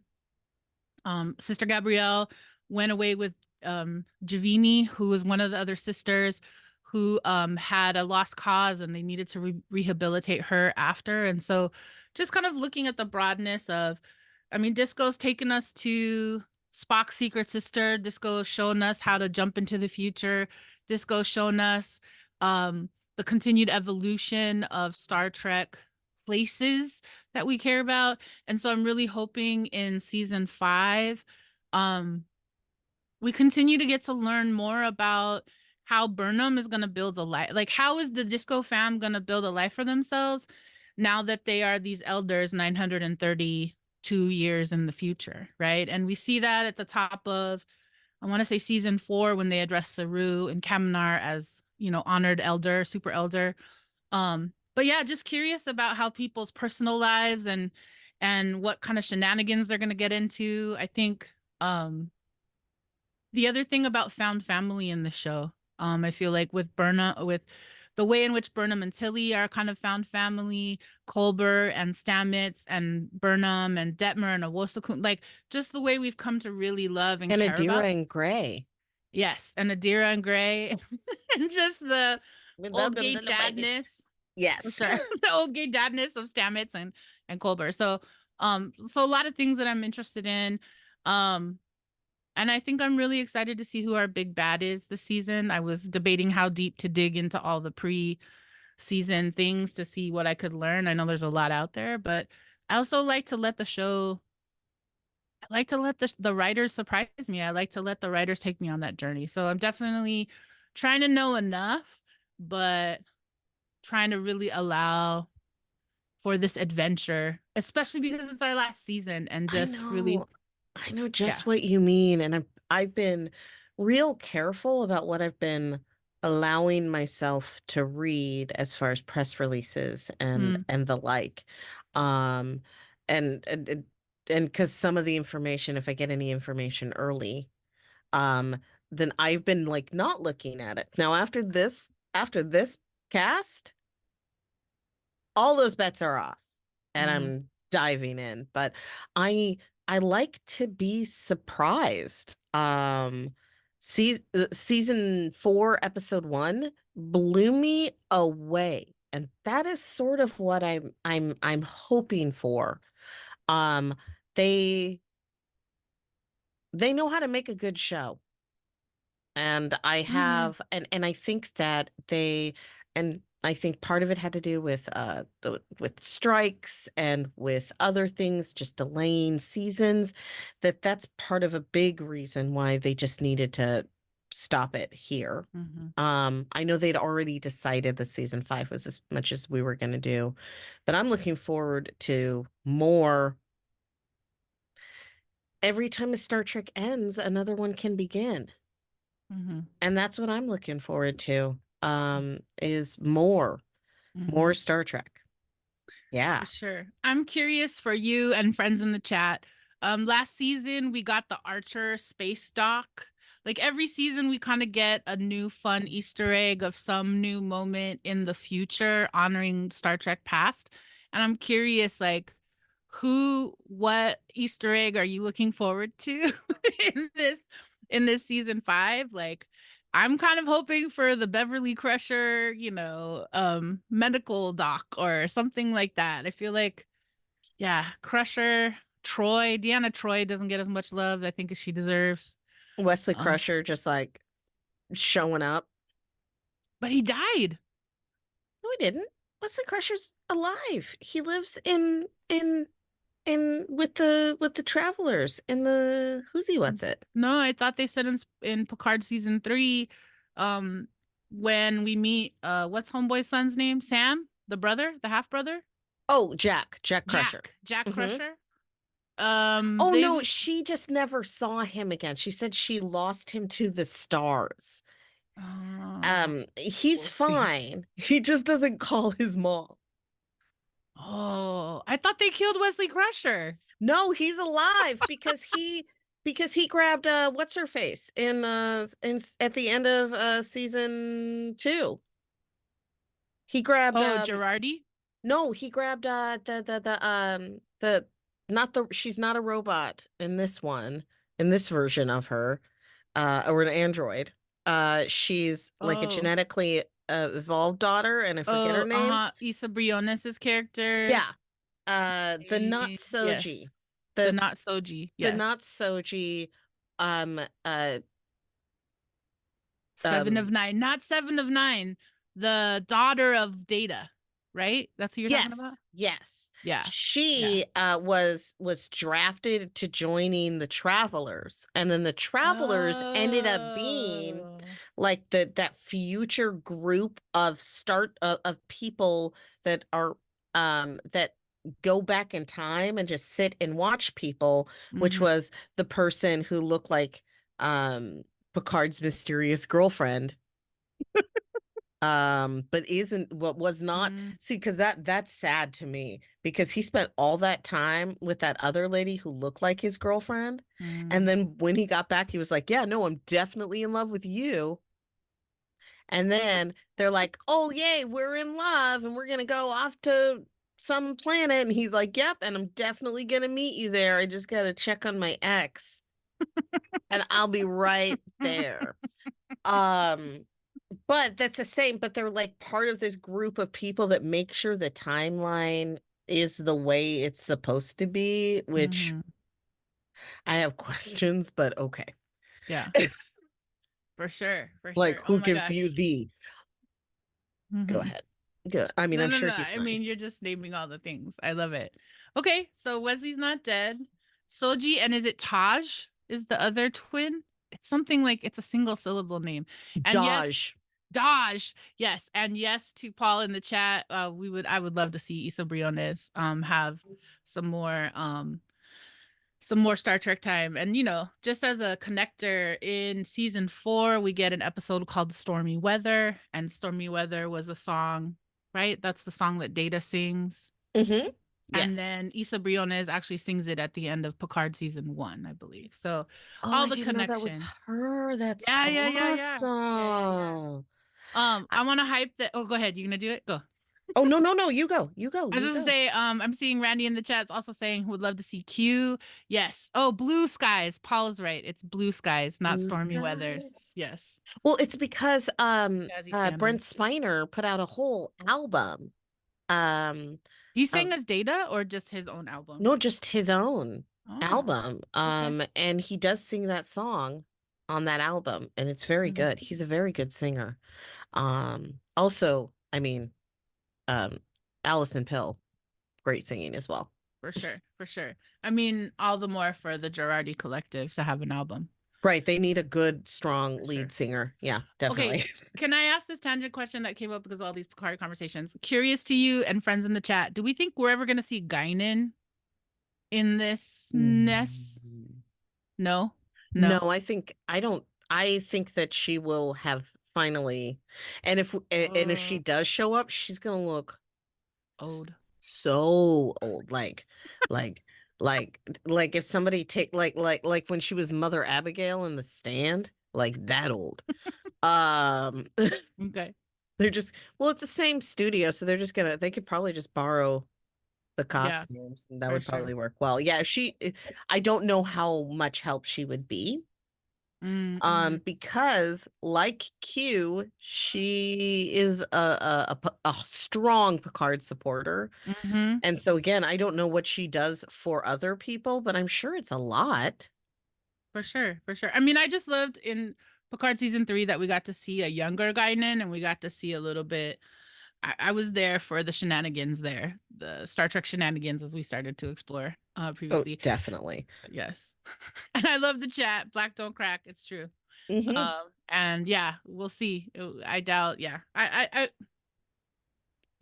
Sister Gabrielle, went away with Javini, who was one of the other sisters who had a lost cause, and they needed to rehabilitate her after. And so just kind of looking at the broadness of, I mean, Disco's taken us to Spock's secret sister. Disco's shown us how to jump into the future. Disco's shown us the continued evolution of Star Trek places that we care about. And so I'm really hoping in season 5, um, we continue to get to learn more about how Burnham is going to build a life. Like, how is the Disco fam going to build a life for themselves now that they are these elders 932 years in the future, right? And we see that at the top of, I want to say, season 4, when they address Saru and Kaminar as, honored elder, super elder. But yeah, just curious about how people's personal lives and what kind of shenanigans they're gonna get into. I think the other thing about found family in the show, I feel like with the way in which Burnham and Tilly are kind of found family, Colbert and Stamets and Burnham and Detmer and Awosakun, like, just the way we've come to really love and And care about. Adira and Gray. Yes, and Adira and Gray, and just the We love old them gay little babies. dadness. For Yes. sure. The old gay dadness of Stamets and Colbert. So a lot of things that I'm interested in. Um, and I think I'm really excited to see who our big bad is this season. I was debating how deep to dig into all the pre-season things to see what I could learn. I know there's a lot out there, but I also like to let the show I like to let the writers surprise me. I like to let the writers take me on that journey. So I'm definitely trying to know enough, but trying to really allow for this adventure, especially because it's our last season and I just really, know. I know yeah. just what you mean. And I've been real careful about what I've been allowing myself to read as far as press releases Mm, and the like. Um and and because some of the information, if I get any information early, um, then I've been like not looking at it. Now after this cast, all those bets are off and mm-hmm, I'm diving in. But I I like to be surprised. Season 4, episode 1 blew me away. And that is sort of what I'm hoping for. Um, they they know how to make a good show. And I mm-hmm, have and I think that they and I think part of it had to do with with strikes and with other things just delaying seasons, that's part of a big reason why they just needed to stop it here. mm-hmm, I know they'd already decided that season 5 was as much as we were going to do, but I'm looking forward to more. Every time a Star Trek ends, another one can begin. mm-hmm, And that's what I'm looking forward to. Is mm-hmm. more Star Trek. Yeah. For sure. I'm curious for you and friends in the chat. Last season we got the Archer space dock. Like every season we kind of get a new fun Easter egg of some new moment in the future honoring Star Trek past. And I'm curious, like, what Easter egg are you looking forward to in this season 5? Like, I'm kind of hoping for the Beverly Crusher, medical doc or something like that. I feel like, yeah, Crusher, Troy, Deanna Troy doesn't get as much love I think as she deserves. Wesley Uh, Crusher just like showing up. but he died. No, he didn't. Wesley Crusher's alive. He lives in with the travelers in the who's he what's it? No, I thought they said in Picard season 3, um, when we meet, what's Homeboy's son's name? Sam, the brother, the half brother, Oh, Jack Crusher. Jack Hmm. Crusher. Oh They, no, she just never saw him again. She said she lost him to the stars. uh, He's we'll see. fine. He just doesn't call his mom. Oh, I thought they killed Wesley Crusher. No, he's alive because he grabbed what's her face in at the end of season 2. He grabbed Oh, Girardi. no, he grabbed the not the she's not a robot in this one, in this version of her, or an android. She's like a Oh, genetically evolved daughter and I forget her oh, name. uh-huh. Issa Briones' character. Yeah. The not Yes. Soji. The The not Soji. the Yes. not Soji um uh Seven of um Nine. Not Seven of Nine. The daughter of Data, right? That's who you're talking about? yes. Yeah. Yeah. She was drafted to joining the Travelers, and then the Travelers ended up being Oh. like that future group of people that are that go back in time and just sit and watch people, which Mm-hmm. was the person who looked like um Picard's mysterious girlfriend, but isn't what was not. Mm-hmm. See, because that's sad to me because he spent all that time with that other lady who looked like his girlfriend, and then when he got back he was like, yeah, no, I'm definitely in love with you. And then they're like, oh yay, we're in love and we're gonna go off to some planet, and he's like, yep, and I'm definitely gonna meet you there. I just gotta check on my ex and I'll be right there. um But that's the same, but they're like part of this group of people that make sure the timeline is the way it's supposed to be, which Mm-hmm. I have questions, but okay. Yeah, for sure, for Like, sure. Oh who my gives you gosh. the? Go Hmm. ahead. Good. I mean, No, I'm no, sure no. he's I mean, nice. you're just naming all the things. I love it. Okay, so Wesley's not dead. Soji, and is it Taj? Is the other twin? It's something like it's a single syllable name. And yes, Dodge. Daj. Yes, and yes to Paul in the chat. I would love to see Issa Briones have some more some more Star Trek time. And, you know, just as a connector, in season 4, we get an episode called Stormy Weather. And Stormy Weather was a song, right? That's the song that Data sings. Mm-hmm. And Yes. then Issa Briones actually sings it at the end of Picard season 1, I believe. So Oh, all I the didn't know that was connection. her. That's Yeah, yeah, yeah, yeah. Yeah, yeah, yeah. awesome. I, I want to hype that. Oh, go ahead. You gonna do it? Go. oh, no, no, no. You go. You go. I was You just gonna go. say, I'm seeing Randy in the chats also saying would love to see Q. Yes. Oh, blue skies. Paul is right. It's blue skies, not Blue stormy weathers. skies. Yes. Well, it's because Jazzy Brent standard. Spiner put out a whole album. Um Do you sing of as Data or just his own album? no, just his own Oh, album. okay. And he does sing that song on that album, and it's very Mhm. good. He's a very good singer. Also, I mean, um, Allison Pill, great singing as well. For sure. For sure. I mean, all the more for the Girardi Collective to have an album. Right, they need a good, strong For lead sure. singer. Yeah, Okay. definitely. Can I ask this tangent question that came up because of all these Picard conversations? Curious to you and friends in the chat. Do we think we're ever going to see Guinan in this nest? Mm. No. No, No. I think that she will have finally, and if she Oh, does show up, she's gonna look old. so old, like like if somebody take like when she was Mother Abigail in The Stand, like that old. Um, Okay. they're just, well, it's the same studio, so they could probably just borrow the Yeah, costumes, and that for would sure. probably work well. Yeah, if I don't know how much help she would be. Mm-hmm. Because like Q, she is a strong Picard supporter. Mm-hmm. And so again, I don't know what she does for other people, but I'm sure it's a lot. For sure. For sure. I mean, I just loved in Picard season 3 that we got to see a younger Guinan and we got to see a little bit. I was there for the shenanigans there, the Star Trek shenanigans as we started to explore Oh, previously. definitely. Yes. And I love the chat. Black don't crack. It's true. Hmm. And yeah, we'll see. I doubt. Yeah. I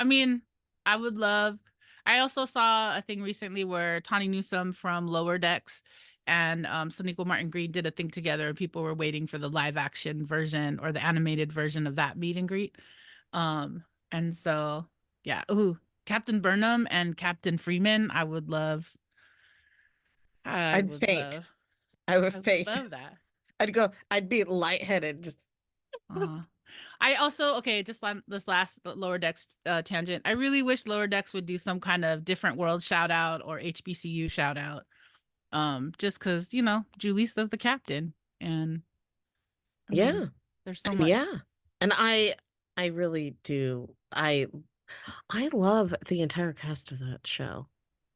mean, I would love. I also saw a thing recently where Tawny Newsome from Lower Decks and Sonequa Martin Green did a thing together, and people were waiting for the live action version or the animated version of that meet and greet. And so yeah, ooh, Captain Burnham and Captain Freeman, I would love. I I'd would faint. love. I would I would faint. love that. I'd be lightheaded. Just Uh-huh. I also okay, just on this last Lower Decks tangent. I really wish Lower Decks would do some kind of different world shout out or HBCU shout out. Just because Julisa's the captain, and I mean, yeah, there's so much. yeah. And I really do. I love the entire cast of that show.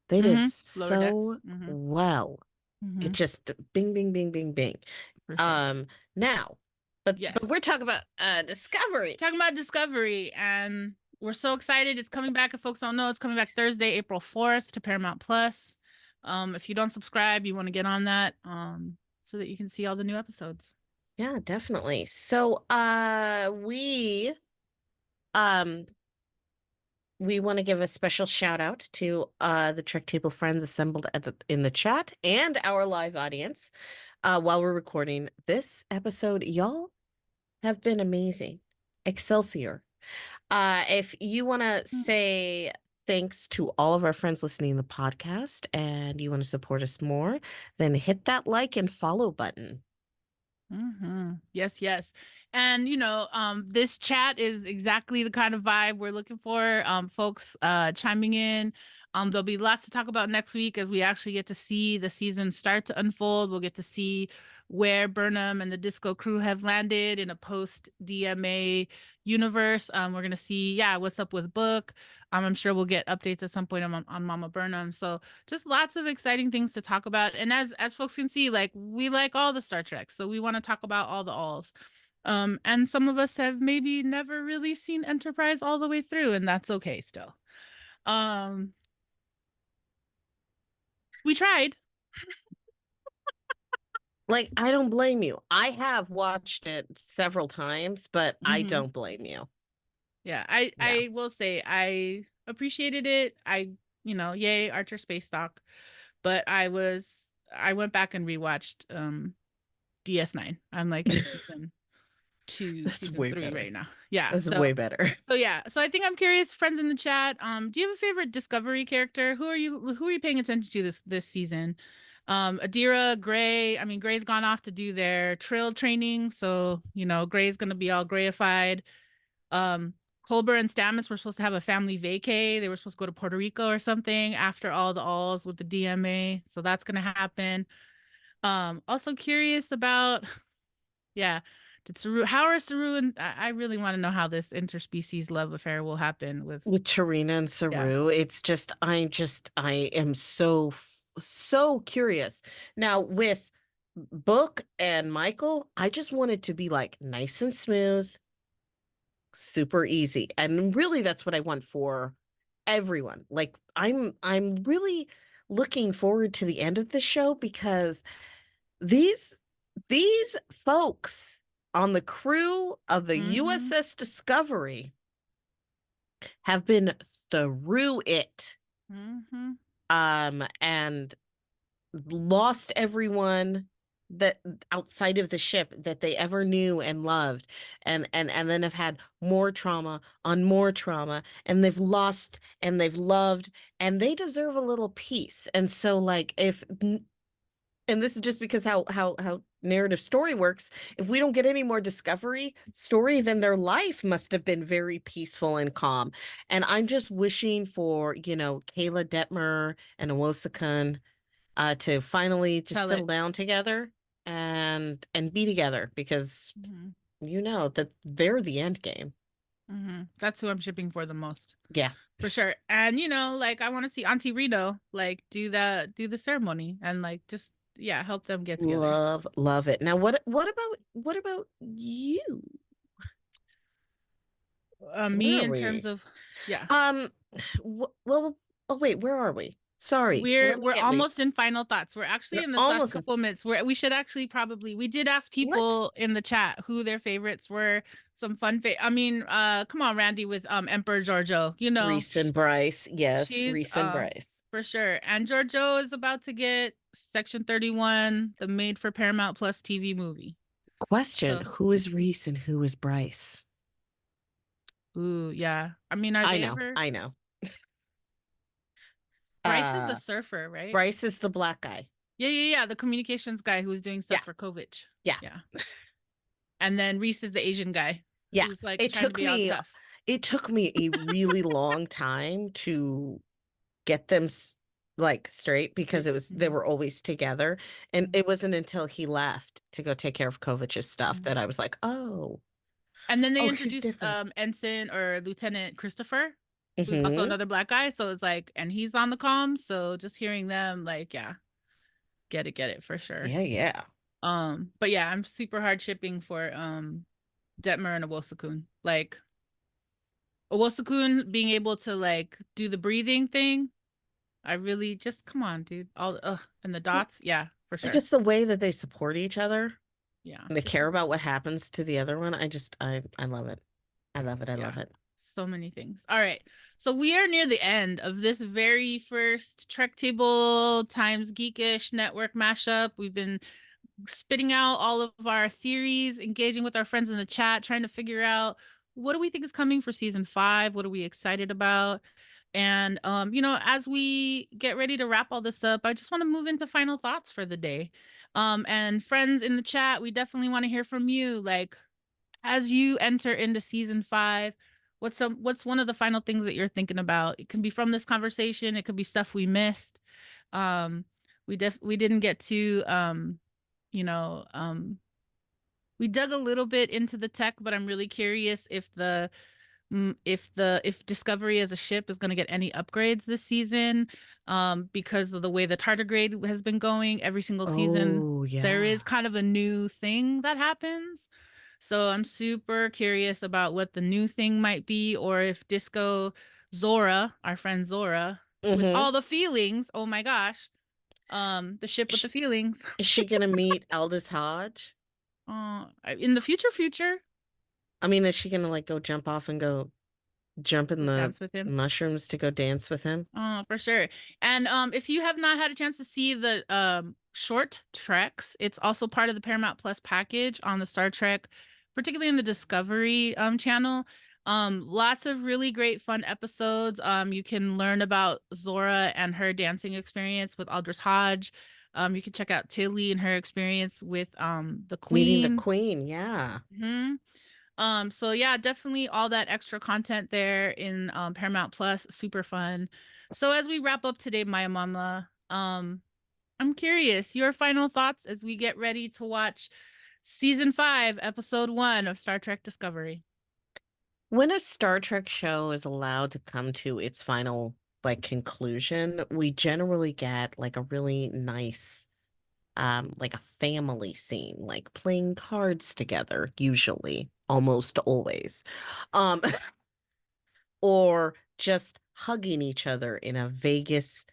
They did Lower Decks. so well. It Mm-hmm. just bing, bing, bing, bing, bing. For sure. Um, Now, but Yes. we're talking about Discovery. Talking about Discovery, and we're so excited. It's coming back. If folks don't know, it's coming back Thursday, April 4th to Paramount Plus. If you don't subscribe, you want to get on that, so that you can see all the new episodes. Yeah, definitely. So um we want to give a special shout out to the Trek Table friends assembled in the chat and our live audience while we're recording this episode. Y'all have been amazing. Excelsior. If you want to say thanks to all of our friends listening to the podcast and you want to support us more, then hit that like and follow button. Yes, yes. And this chat is exactly the kind of vibe we're looking for. Folks chiming in. There'll be lots to talk about next week as we actually get to see the season start to unfold. We'll get to see where Burnham and the Disco crew have landed in a post DMA universe. We're gonna see, yeah, what's up with Book. I'm sure we'll get updates at some point on Mama Burnham. So just lots of exciting things to talk about. And as folks can see, like we like all the Star Trek, so we want to talk about all the alls. And some of us have maybe never really seen Enterprise all the way through, and that's okay still. Um, we tried. Like, I don't blame you. I have watched it several times, but I Mm-hmm. don't blame you. Yeah, Yeah. I will say I appreciated it. Yay, Archer Space Dock. But I went back and rewatched DS9. I'm like in season 2, That's season way 3 better. right now. Yeah. That's way better. So yeah. So I think I'm curious, friends in the chat. Do you have a favorite Discovery character? Who are you paying attention to this season? Adira, Gray. I mean, Gray's gone off to do their trail training, so Gray's gonna be all grayified. Um, Culber and Stamets were supposed to have a family vacay. They were supposed to go to Puerto Rico or something after all the alls with the DMA. So that's gonna happen. Also curious about, yeah, how are Saru and I really want to know how this interspecies love affair will happen with, With Tarina and yeah. Saru, it's just, I am so curious. Now, with Book and Michael, I just want it to be like nice and smooth, super easy. And really that's what I want for everyone. Like, I'm really looking forward to the end of the show because these these folks on the crew of the Mm-hmm. USS Discovery have been through it, Mm-hmm. and lost everyone that outside of the ship that they ever knew and loved, and then have had more trauma on more trauma, and they've lost and they've loved, and they deserve a little peace. And so, like, if and this is just because how narrative story works, if we don't get any more Discovery story, then their life must have been very peaceful and calm. And I'm just wishing for, Kayla Detmer and Awosakun to finally just Tell settle it. down together and be together, because Mm-hmm. that they're the end game. Mm-hmm. That's who I'm shipping for the most. Yeah. For sure. And like I want to see Auntie Reno like do the ceremony and like just help them get together. Love it. Now, what about you? Where Me are in terms we? of, yeah. Um, well, oh wait, where are we? Sorry, We're let me we're get me. almost in final thoughts. We're actually We're in this last almost. couple minutes where we should actually probably we did ask Let's people in the chat who their favorites were. Some fun I mean, come on, Randy with Emperor Giorgio. Reese and Bryce. Yes, She's Reese and Bryce. for sure. And Giorgio is about to get Section 31, the made for Paramount Plus TV movie. Question: So, who is Reese and who is Bryce? ooh, yeah. I mean, are I they know, ever? I know. Bryce is the Uh, surfer, right? Bryce is the black guy. Yeah. The communications guy who was doing stuff Yeah, for Kovich. yeah, Yeah. And then Reese is the Asian guy yeah. who's like It trying to took be all me, tough. it took me a really long time to get them like straight, because they Mhm. were always together, and Mhm. it wasn't until he left to go take care of Kovich's stuff that Mhm. I was like, And then they oh, he's introduced different. Ensign or Lieutenant Christopher, who's also Hmm. another black guy. So it's like, and he's on the comms. So just hearing them, like, yeah, get it for sure. Yeah, yeah. But yeah, I'm super hard shipping for Detmer and Awosakun. Like Owosakun being able to like do the breathing thing. I really just come on, dude. All and the dots, yeah, for sure. Just the way that they support each other Yeah, and they just care about what happens to the other one. I love it. I love it. I yeah. love it. So many things. All right. So we are near the end of this very first Trek Table times Geekish Network mashup. We've been spitting out all of our theories, engaging with our friends in the chat, trying to figure out what do we think is coming for season 5? What are we excited about? And as we get ready to wrap all this up, I just want to move into final thoughts for the day. And friends in the chat, we definitely want to hear from you. Like, as you enter into season 5, what's one of the final things that you're thinking about? It can be from this conversation, it could be stuff we missed. Um, we didn't get to you know, we dug a little bit into the tech, but I'm really curious if the if Discovery as a ship is going to get any upgrades this season, because of the way the tardigrade has been going every single season. Oh, There yeah. is kind of a new thing that happens. So I'm super curious about what the new thing might be, or if Disco Zora, our friend Zora, with Mm-hmm. all the feelings, oh my gosh, the ship with the feelings. Is she gonna meet Aldous Hodge? In the future, I mean, is she gonna like go jump off and go jump in go the dance with him. mushrooms to go dance with him? Oh, for sure. And if you have not had a chance to see the short treks, it's also part of the Paramount Plus package on the Star Trek, particularly in the Discovery channel. Lots of really great fun episodes. You can learn about Zora and her dancing experience with Aldous Hodge. You can check out Tilly and her experience with the Meeting the Queen. Queen, yeah. Hmm. So yeah, definitely all that extra content there in Paramount Plus, super fun. So as we wrap up today, Maya Mama, I'm curious, your final thoughts as we get ready to watch season 5, episode 1 of Star Trek Discovery. When a Star Trek show is allowed to come to its final like conclusion, we generally get like a really nice like a family scene, like playing cards together, usually, almost always. Um or just hugging each other in a Vegas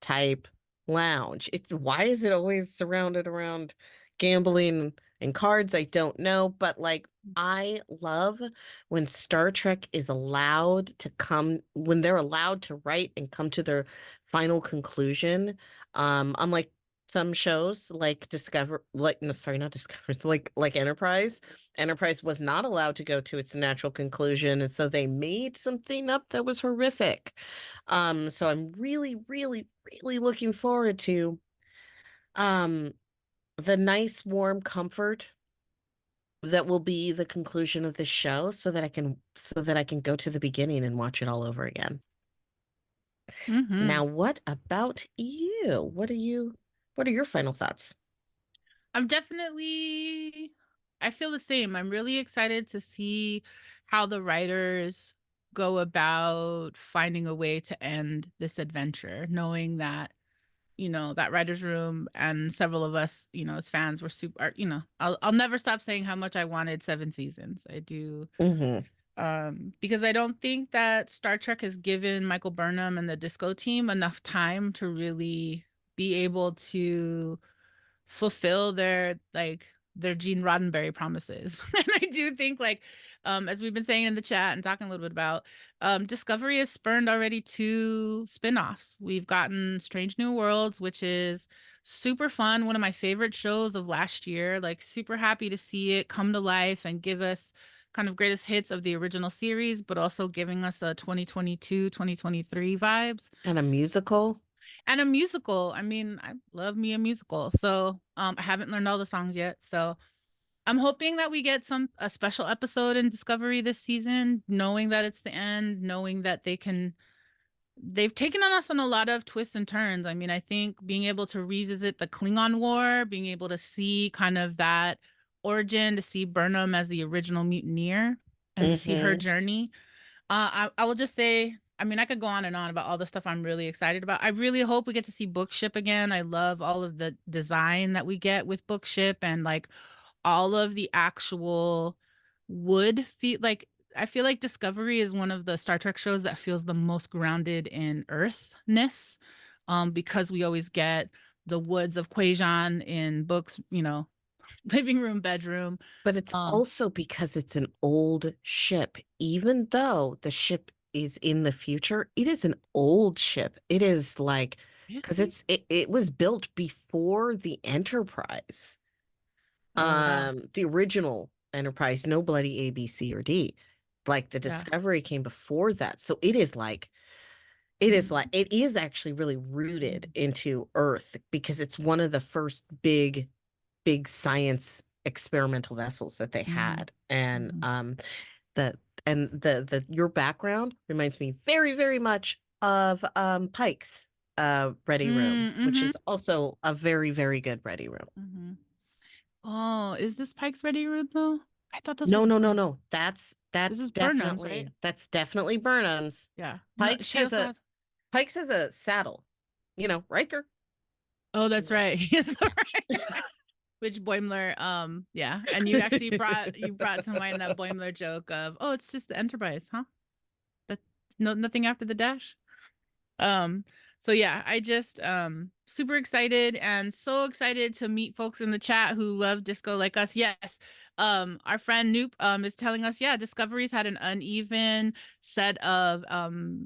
type lounge. It's why is it always surrounded around gambling and cards? I don't know, but like I love when Star Trek is allowed to come when they're allowed to write and come to their final conclusion. Unlike some shows like Discover like no sorry, not Discover, like Enterprise. Enterprise was not allowed to go to its natural conclusion, and so they made something up that was horrific. So I'm really, really, really looking forward to um the nice warm comfort that will be the conclusion of this show so that I can go to the beginning and watch it all over again. Mm-hmm. Now, what about you? What are your final thoughts? I'm definitely, I feel the same. I'm really excited to see how the writers go about finding a way to end this adventure, knowing that, that writer's room and several of us, as fans were super, I'll never stop saying how much I wanted 7 seasons. I do. Hmm. Because I don't think that Star Trek has given Michael Burnham and the Disco team enough time to really be able to fulfill their Gene Roddenberry promises. And I do think as we've been saying in the chat and talking a little bit about, Discovery has spurned already 2 spin-offs. We've gotten Strange New Worlds, which is super fun, one of my favorite shows of last year. Like super happy to see it come to life and give us kind of greatest hits of the original series, but also giving us a 2022, 2023 vibes. And a musical? And a musical. I mean, I love me a musical. So I haven't learned all the songs yet. So I'm hoping that we get a special episode in Discovery this season, knowing that it's the end, knowing that they've taken on us on a lot of twists and turns. I mean, I think being able to revisit the Klingon War, being able to see kind of that origin, to see Burnham as the original mutineer and to see her Hmm. journey. I will just say, I mean, I could go on and on about all the stuff I'm really excited about. I really hope we get to see Bookship again. I love all of the design that we get with Bookship and like all of the actual wood feel like I feel like Discovery is one of the Star Trek shows that feels the most grounded in earthness. Because we always get the woods of Quajan in books, living room, bedroom. But it's Um, also because it's an old ship. Even though the ship is in the future, it is an old ship. It is like because really? it was built before the Enterprise. Oh wow. The original Enterprise, no bloody A, B, C, or D. Like the Yeah. Discovery came before that. So Mm, it is actually really rooted into Earth because it's one of the first big science experimental vessels that they mm, had. And mm, the the your background reminds me very, very much of Pike's Ready Room, which mm-hmm, is also a very, very good Ready Room. mm-hmm. Oh, is this Pike's Ready Room though? I thought this No, was no, no, Burnham. no. This That's is Burnham's, right? definitely Burnham's. Yeah. No, Pikes she has also a has. Pikes has a saddle. You know, Riker. Oh, that's right. He is the right. Which Boimler, yeah. And you brought to mind that Boimler joke of, oh, it's just the Enterprise, huh? That nothing after the dash. Um, so yeah, I just super excited and so excited to meet folks in the chat who love disco like us. Yes. Our friend Noop is telling us, yeah, Discovery's had an uneven set of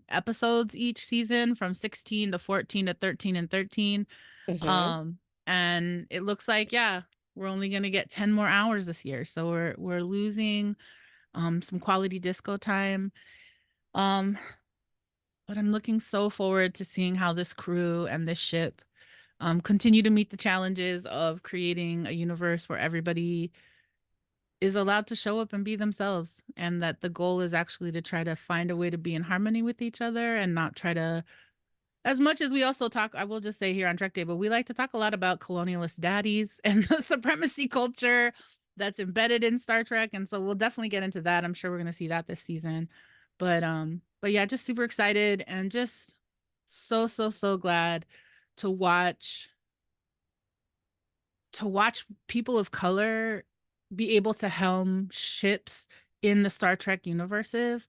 episodes each season from 16 to 14 to 13 and 13. Hmm. Um, and it looks like, yeah, we're only gonna get 10 more hours this year. So we're losing some quality disco time. Um, but I'm looking so forward to seeing how this crew and this ship continue to meet the challenges of creating a universe where everybody is allowed to show up and be themselves, and that the goal is actually to try to find a way to be in harmony with each other and not try to, as much as we also talk, I will just say here on Trek Table, we like to talk a lot about colonialist daddies and the supremacy culture that's embedded in Star Trek. And so we'll definitely get into that. I'm sure we're gonna see that this season. But yeah, just super excited and just so glad to watch people of color be able to helm ships in the Star Trek universes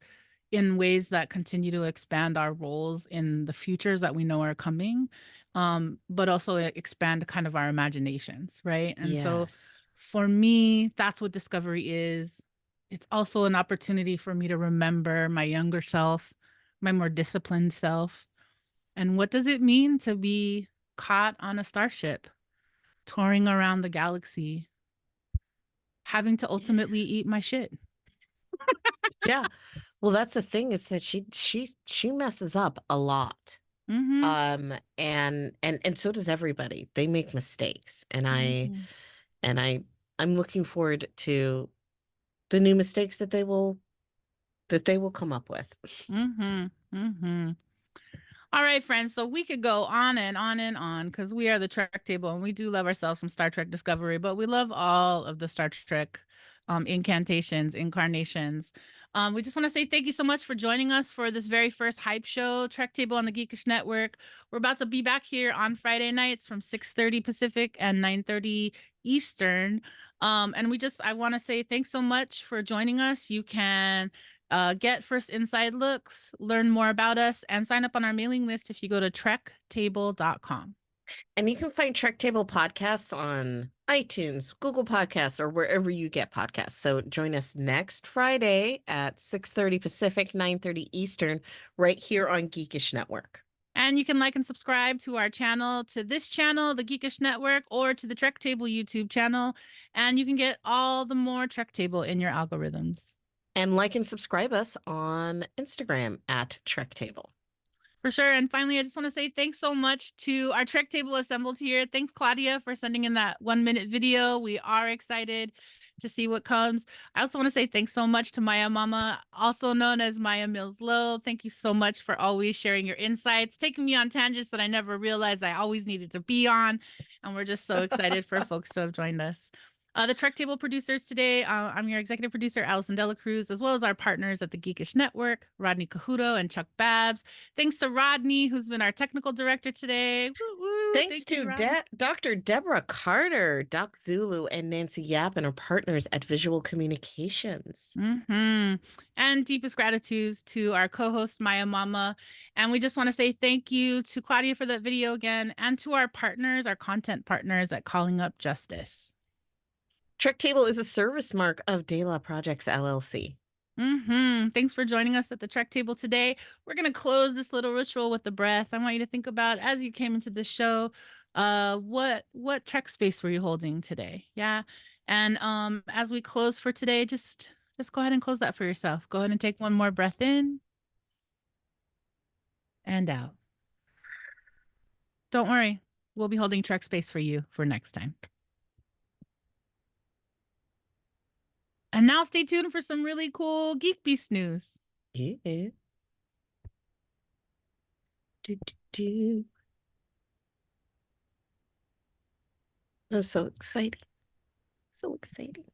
in ways that continue to expand our roles in the futures that we know are coming, but also expand kind of our imaginations, right? And so Yes. for me, that's what Discovery is. It's also an opportunity for me to remember my younger self, my more disciplined self. And what does it mean to be caught on a starship, touring around the galaxy, having to ultimately eat my shit? Yeah. Well, that's the thing is that she messes up a lot. Mm-hmm. And so does everybody. They make mistakes. Mm-hmm. And I'm looking forward to the new mistakes that they will come up with. Mm-hmm. Mm-hmm. All right, friends. So we could go on and on and on because we are the Trek Table and we do love ourselves some Star Trek Discovery, but we love all of the Star Trek incantations, incarnations. We just want to say thank you so much for joining us for this very first hype show, Trek Table on the Geekish Network. We're about to be back here on Friday nights from 6:30 Pacific and 9:30 Eastern. I want to say thanks so much for joining us. You can get first inside looks, learn more about us, and sign up on our mailing list if you go to trektable.com. And you can find Trek Table podcasts on iTunes, Google Podcasts, or wherever you get podcasts. So join us next Friday at 6:30 Pacific, 9:30 Eastern, right here on Geekish Network. And you can like and subscribe to our channel, to this channel, the Geekish Network, or to the Trek Table YouTube channel. And you can get all the more Trek Table in your algorithms. And like and subscribe us on Instagram at Trek Table. For sure. And finally, I just want to say thanks so much to our Trek Table assembled here. Thanks, Claudia, for sending in that 1 minute video. We are excited to see what comes. I also want to say thanks so much to Maya Mama, also known as Maya Mills Low. Thank you so much for always sharing your insights, taking me on tangents that I never realized I always needed to be on. And we're just so excited for folks to have joined us. The Trek Table producers today, I'm your executive producer, Allison Dela Cruz, as well as our partners at the Geekish Network, Rodney Cahuto and Chuck Babs. Thanks to Rodney, who's been our technical director today. Woo, woo. Thanks Thank you, to Rodney. Dr. Deborah Carter, Doc Zulu, and Nancy Yap, and our partners at Visual Communications. Mm-hmm. And deepest gratitude to our co-host, Maya Mama. And we just want to say thank you to Claudia for that video again, and to our partners, our content partners at Calling Up Justice. Trek Table is a service mark of De La Projects LLC. Thanks for joining us at the Trek Table today. We're going to close this little ritual with the breath. I want you to think about, as you came into the show, what Trek space were you holding today? Yeah. And as we close for today, just go ahead and close that for yourself. Go ahead and take one more breath in and out. Don't worry. We'll be holding Trek space for you for next time. And now stay tuned for some really cool Geek Beast news. Yeah. Do, do, do. That's so exciting. So exciting.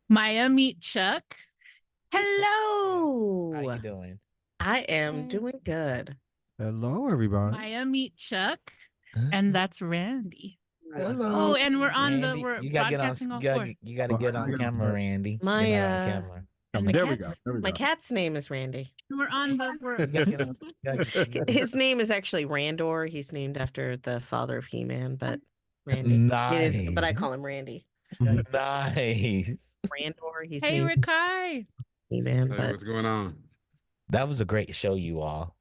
Maya, meet Chuck. How Hello. you doing? I am doing good. Hello, everybody. Maya, meet Chuck. Huh? And that's Randy. Hello. Oh, and we're on Randy, we're you gotta get on. broadcasting You all gotta, four. you gotta get on camera, Randy. You're My not on camera. my There we go. cat's There we my go. cat's name is Randy. And we're on You gotta get on. You gotta His name is actually Randor. He's named after the father of He-Man, but Randy. It is, but I Nice. call him Randy. Nice. Randor. He's Hey, named Rikai. He-Man, Hey, but what's going on? That was a great show, you all.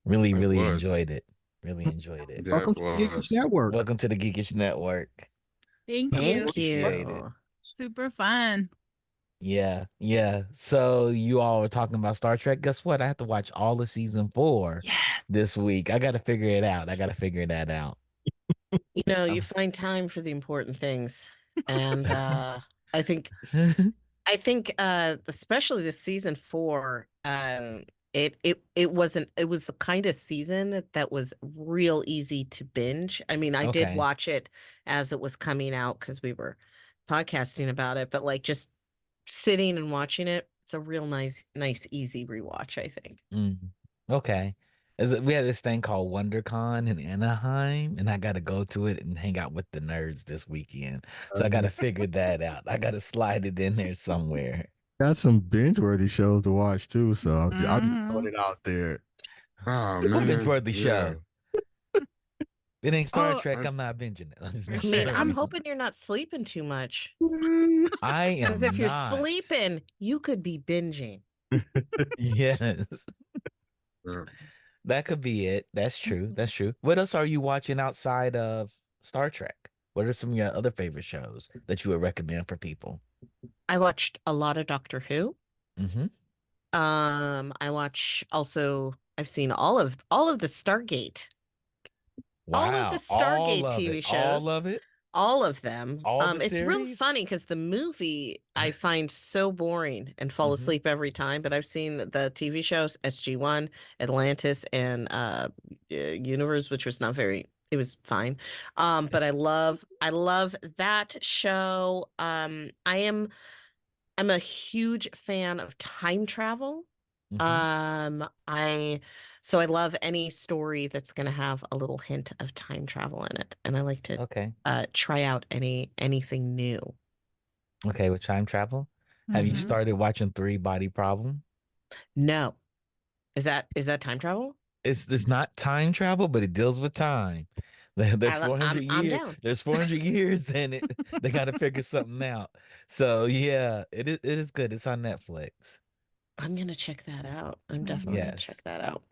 Really, It really was. enjoyed it. Really enjoyed it. That Welcome to the Geekish was. Network. Welcome to the Geekish Network. Thank you. thank you. Appreciate it. Super fun. Yeah, yeah. So you all were talking about Star Trek. Guess what? I have to watch all of season 4 Yes. this week. I got to figure it out. I got to figure that out. You know, you find time for the important things. And I think especially this season 4, it was the kind of season that was real easy to binge. I mean, I did Okay. watch it as it was coming out because we were podcasting about it, but like just sitting and watching it, it's a real nice easy rewatch, I think. Okay. We had this thing called WonderCon in Anaheim, and I got to go to it and hang out with the nerds this weekend. So I got to figure that out. I got to slide it in there somewhere. Got some binge-worthy shows to watch too, so I'll just Mhm. put it out there. Oh What man. binge-worthy show? It ain't Star Oh, Trek. I'm not binging it. I'm just For I messing mean, sure. I'm around. hoping you're not sleeping too much. I am Because if you're not. sleeping, you could be binging. Yes, Yeah. that could be it. That's true. That's true. What else are you watching outside of Star Trek? What are some of your other favorite shows that you would recommend for people? I watched a lot of Doctor Who. Mm-hmm. I've seen all of the Stargate. All of the Wow. Stargate All of TV it. shows. All of it. All of them. All the It's real series? funny because the movie I find so boring and fall Mhm. asleep every time. But I've seen the TV shows SG-1, Atlantis, and Universe, which was not very. It was fine. But I love that show. I'm a huge fan of time travel. Mhm. I love any story that's going to have a little hint of time travel in it, and I like to Okay. try out anything new. Okay. With time travel, have you Mhm. started watching Three Body Problem? No, is that time travel? It's not time travel, but it deals with time. There's I'm 400 I'm years. down. There's 400 years in it. They got to figure something out. So yeah, it is good. It's on Netflix. I'm gonna check that out. I'm Mhm. definitely gonna Yes. check that out.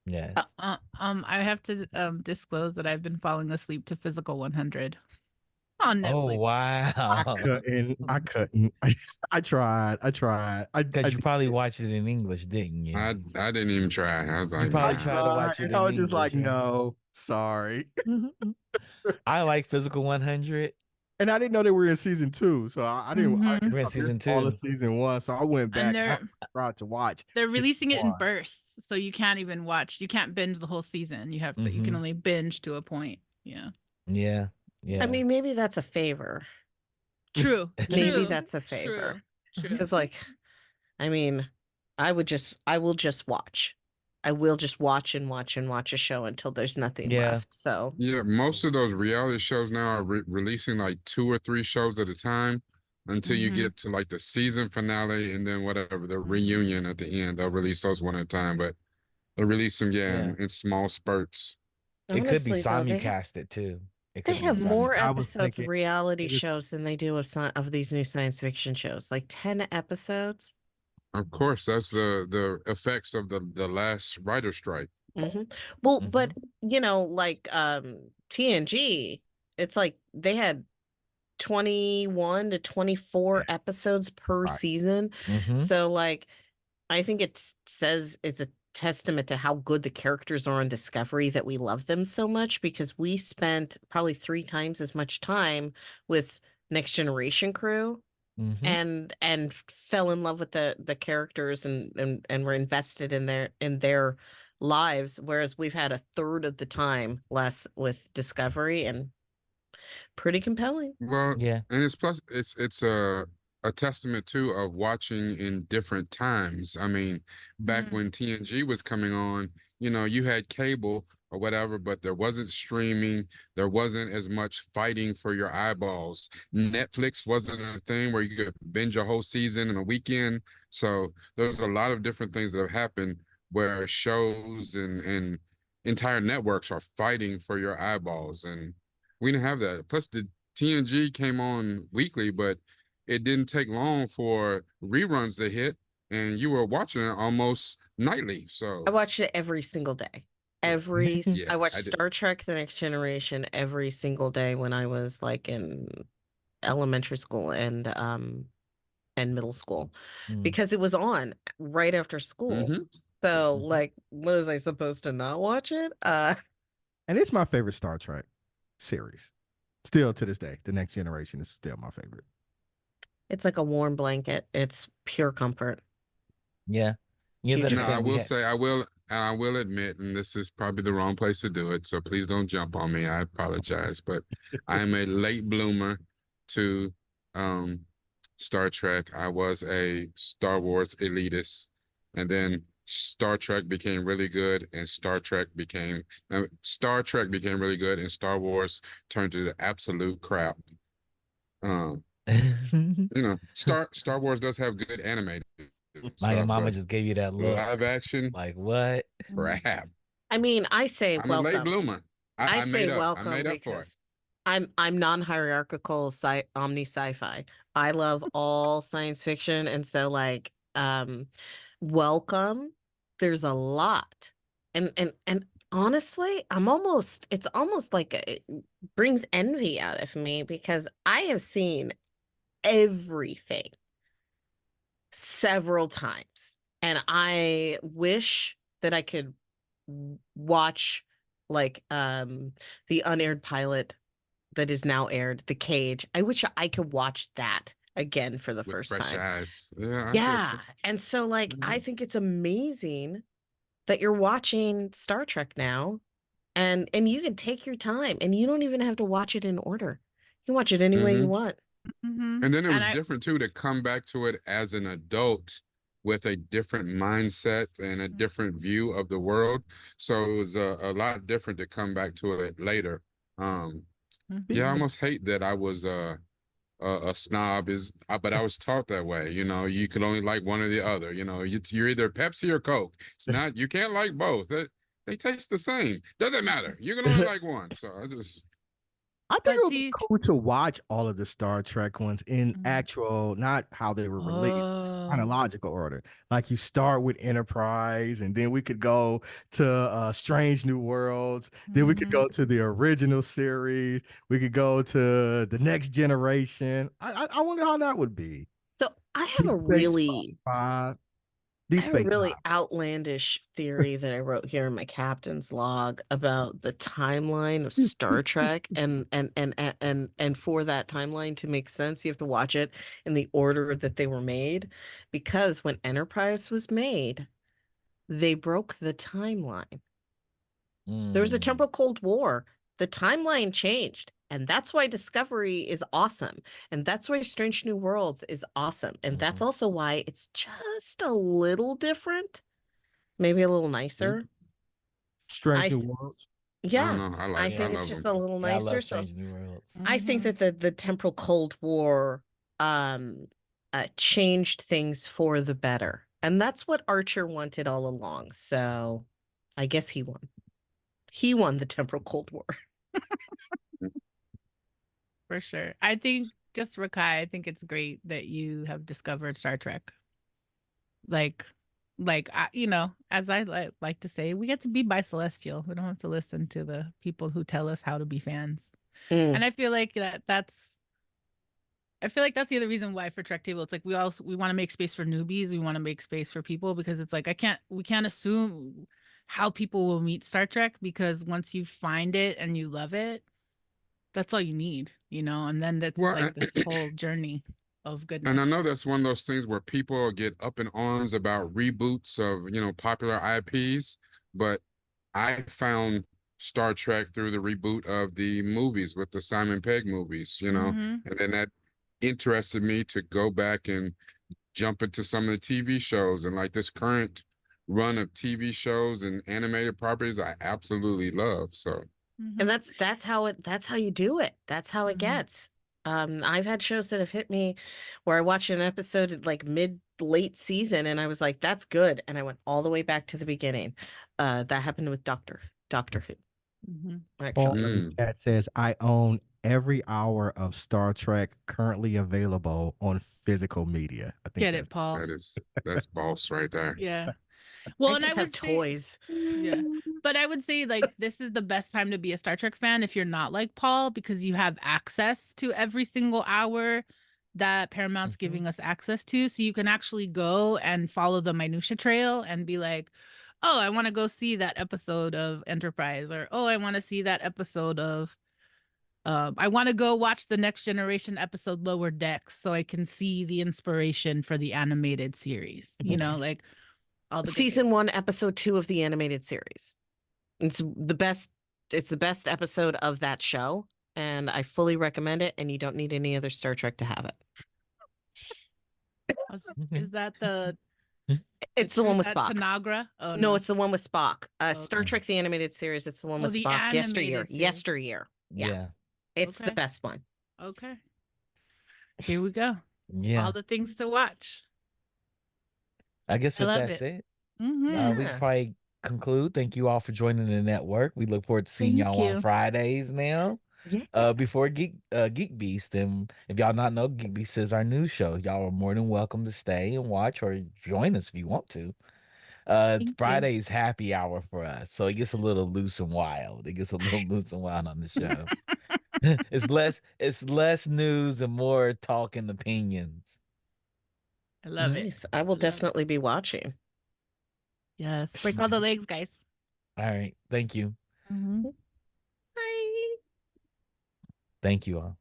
Yes. I have to disclose that I've been falling asleep to Physical 100 on Netflix. Oh wow. I couldn't. I tried. Because you probably watched it in English, didn't you? I didn't even try. I was like, probably nah. tried to watch it and in I was just like, English, right? no, sorry. I like Physical 100. And I didn't know they were in season 2, so I didn't. I Mhm. didn't We're in know season this all 2. of season 1, so I went back And and tried to watch. they're season releasing it in 1. bursts, so you can't even watch. You can't binge the whole season. You have to. You can Mhm. only binge to a point. Yeah. Yeah. I Yeah. mean, maybe that's a favor. True. Maybe True. that's a favor. True. Because, like, I mean, I will just watch. I will just watch and watch and watch a show until there's nothing Yeah. left. So Yeah, most of those reality shows now are releasing like 2 or 3 shows at a time until you Mhm. get to like the season finale and then whatever the reunion at the end. They'll release those one at a time, but they release them Yeah. in small spurts. It could be honestly, though, simulcasted too. It they could be have more simulcast. I was episodes of thinking reality it is- shows than they do of these new science fiction shows. Like 10 episodes. Of course, that's the effects of the last writer strike. hmm Well, Mhm. but like TNG, it's like they had 21 to 24 episodes per Right. season. Mhm. So like I think it says it's a testament to how good the characters are on Discovery that we love them so much, because we spent probably 3 times as much time with Next Generation crew Mhm. and fell in love with the characters and were invested in their lives, whereas we've had a third of the time less with Discovery, and pretty compelling. Well, Yeah. and it's plus it's a a testament too of watching in different times. I mean, back when TNG was coming on, you had cable or whatever, but there wasn't streaming. There wasn't as much fighting for your eyeballs. Netflix wasn't a thing where you could binge a whole season in a weekend. So there's a lot of different things that have happened where shows and entire networks are fighting for your eyeballs. And we didn't have that. Plus, the TNG came on weekly, but it didn't take long for reruns to hit, and you were watching it almost nightly. So I watched it every single day. yeah, I watched I did. Star Trek: The Next Generation every single day when I was like in elementary school and middle school because it was on right after school. Mm-hmm. So like, what was I supposed to not watch it? And it's my favorite Star Trek series. Still to this day, The Next Generation is still my favorite. It's like a warm blanket. It's pure comfort. Yeah. You Huge better No, fan. I say we will had. say I will admit, and this is probably the wrong place to do it, so please don't jump on me. I apologize, but I am a late bloomer to um Star Trek. I was a Star Wars elitist, and then Star Trek became really good, and Star Trek became really good, and Star Wars turned to the absolute crap. Um, Star Wars does have good animated My stuff, mama but just gave you that look. live action Like what? crap. I mean, I say I'm a late welcome. bloomer. I I say made up. I welcome made up for it. because I'm non-hierarchical omni sci-fi. I love all science fiction, and so like welcome. There's a lot, and honestly, it's almost like it brings envy out of me because I have seen everything several times, and I wish that I could watch like the unaired pilot that is now aired, The Cage. I wish I could watch that again for the With first fresh time. eyes. Yeah, I get Yeah. you. And so like I think it's amazing that you're watching Star Trek now and you can take your time and you don't even have to watch it in order. You can watch it any way you Mm-hmm. want. And then it And was I different too to come back to it as an adult with a different mindset and a different view of the world. So it was a lot different to come back to it later. Um, yeah, I almost hate that I was a snob but I was taught that way. You could only like one or the other. You're either Pepsi or Coke. It's not, you can't like both. They taste the same. Doesn't matter. You can only like one. So I think but it would be see cool to watch all of the Star Trek ones in actual, not how they were released, oh chronological order. Like you start with Enterprise, and then we could go to Strange New Worlds. Then we could go to the original series. We could go to the Next Generation. I wonder how that would be. So I have Deep a Space really Five. I Deep have a Space really Five. outlandish theory that I wrote here in my captain's log about the timeline of Star Trek and for that timeline to make sense, you have to watch it in the order that they were made because when Enterprise was made, they broke the timeline. There was a temporal Cold War. The timeline changed. And that's why Discovery is awesome. And that's why Strange New Worlds is awesome. And that's also why it's just a little different, maybe a little nicer. Strange I New th Worlds. I don't yeah, know. I I think it's love just them. a little Yeah, I nicer. love So Strange New Worlds. I think that the temporal Cold War um changed things for the better. And that's what Archer wanted all along. So I guess he won. He won the temporal Cold War. for sure. I think just Rakai, I think it's great that you have discovered Star Trek. Like as I like to say, we get to be bi-celestial. We don't have to listen to the people who tell us how to be fans. Mm. And I feel like that's the other reason why for Trek Table, it's like we want to make space for newbies. We want to make space for people because it's like we can't assume how people will meet Star Trek because once you find it and you love it, that's all you need, and then that's Well, like this whole journey of and I goodness. know that's one of those things where people get up in arms about reboots of, popular IPs, but I found Star Trek through the reboot of the movies with the Simon Pegg movies, Mm-hmm. and then interested me to go back and jump into some of the TV shows, and like this current run of TV shows and animated properties I absolutely love. So And that's how you do it. That's how it gets. I've had shows that have hit me where I watched an episode at like mid late season and I was like, that's good. And I went all the way back to the beginning. That happened with Doctor Who, Paul actually. in the chat says, I own every hour of Star Trek currently available on physical media. I think Get it, Paul. that's boss right there. Yeah. Well, I and I just have would say, toys. yeah, but I would say like this is the best time to be a Star Trek fan if you're not like Paul, because you have access to every single hour that Paramount's giving us access to. So you can actually go and follow the minutia trail and be like, oh, I want to go see that episode of Enterprise, or oh, I want to see that episode of I want to go watch the Next Generation episode Lower Decks so I can see the inspiration for the animated series. You know, like all the good Season things. 1, episode 2 of the animated series. It's the best episode of that show, and I fully recommend it, and you don't need any other Star Trek to have it. Is that the It's the one with at Spock. Tanagra? Oh No, it's the one with Spock. Star Okay. Trek the animated series, it's the one with the Spock. animated series. Yesteryear. Yeah. It's the Okay. best one. Okay. Here we go. Yeah. All the things to watch. I guess I with love that it. said, Mhm. we Yeah. probably conclude. Thank you all for joining the network. We look forward to seeing Thank y'all on you. Fridays now. Yeah. Before Geek Beast, and if y'all not know, Geek Beast is our new show. Y'all are more than welcome to stay and watch or join us if you want to. Thank you. Friday's happy hour for us, so it gets a little loose and wild. It gets a little loose and wild on the show. It's less news and more talk and opinions. I love Nice. it. I will love it. definitely be watching. Yes. Break all the legs, guys. All right. Thank you. Mhm. Bye. Thank you all.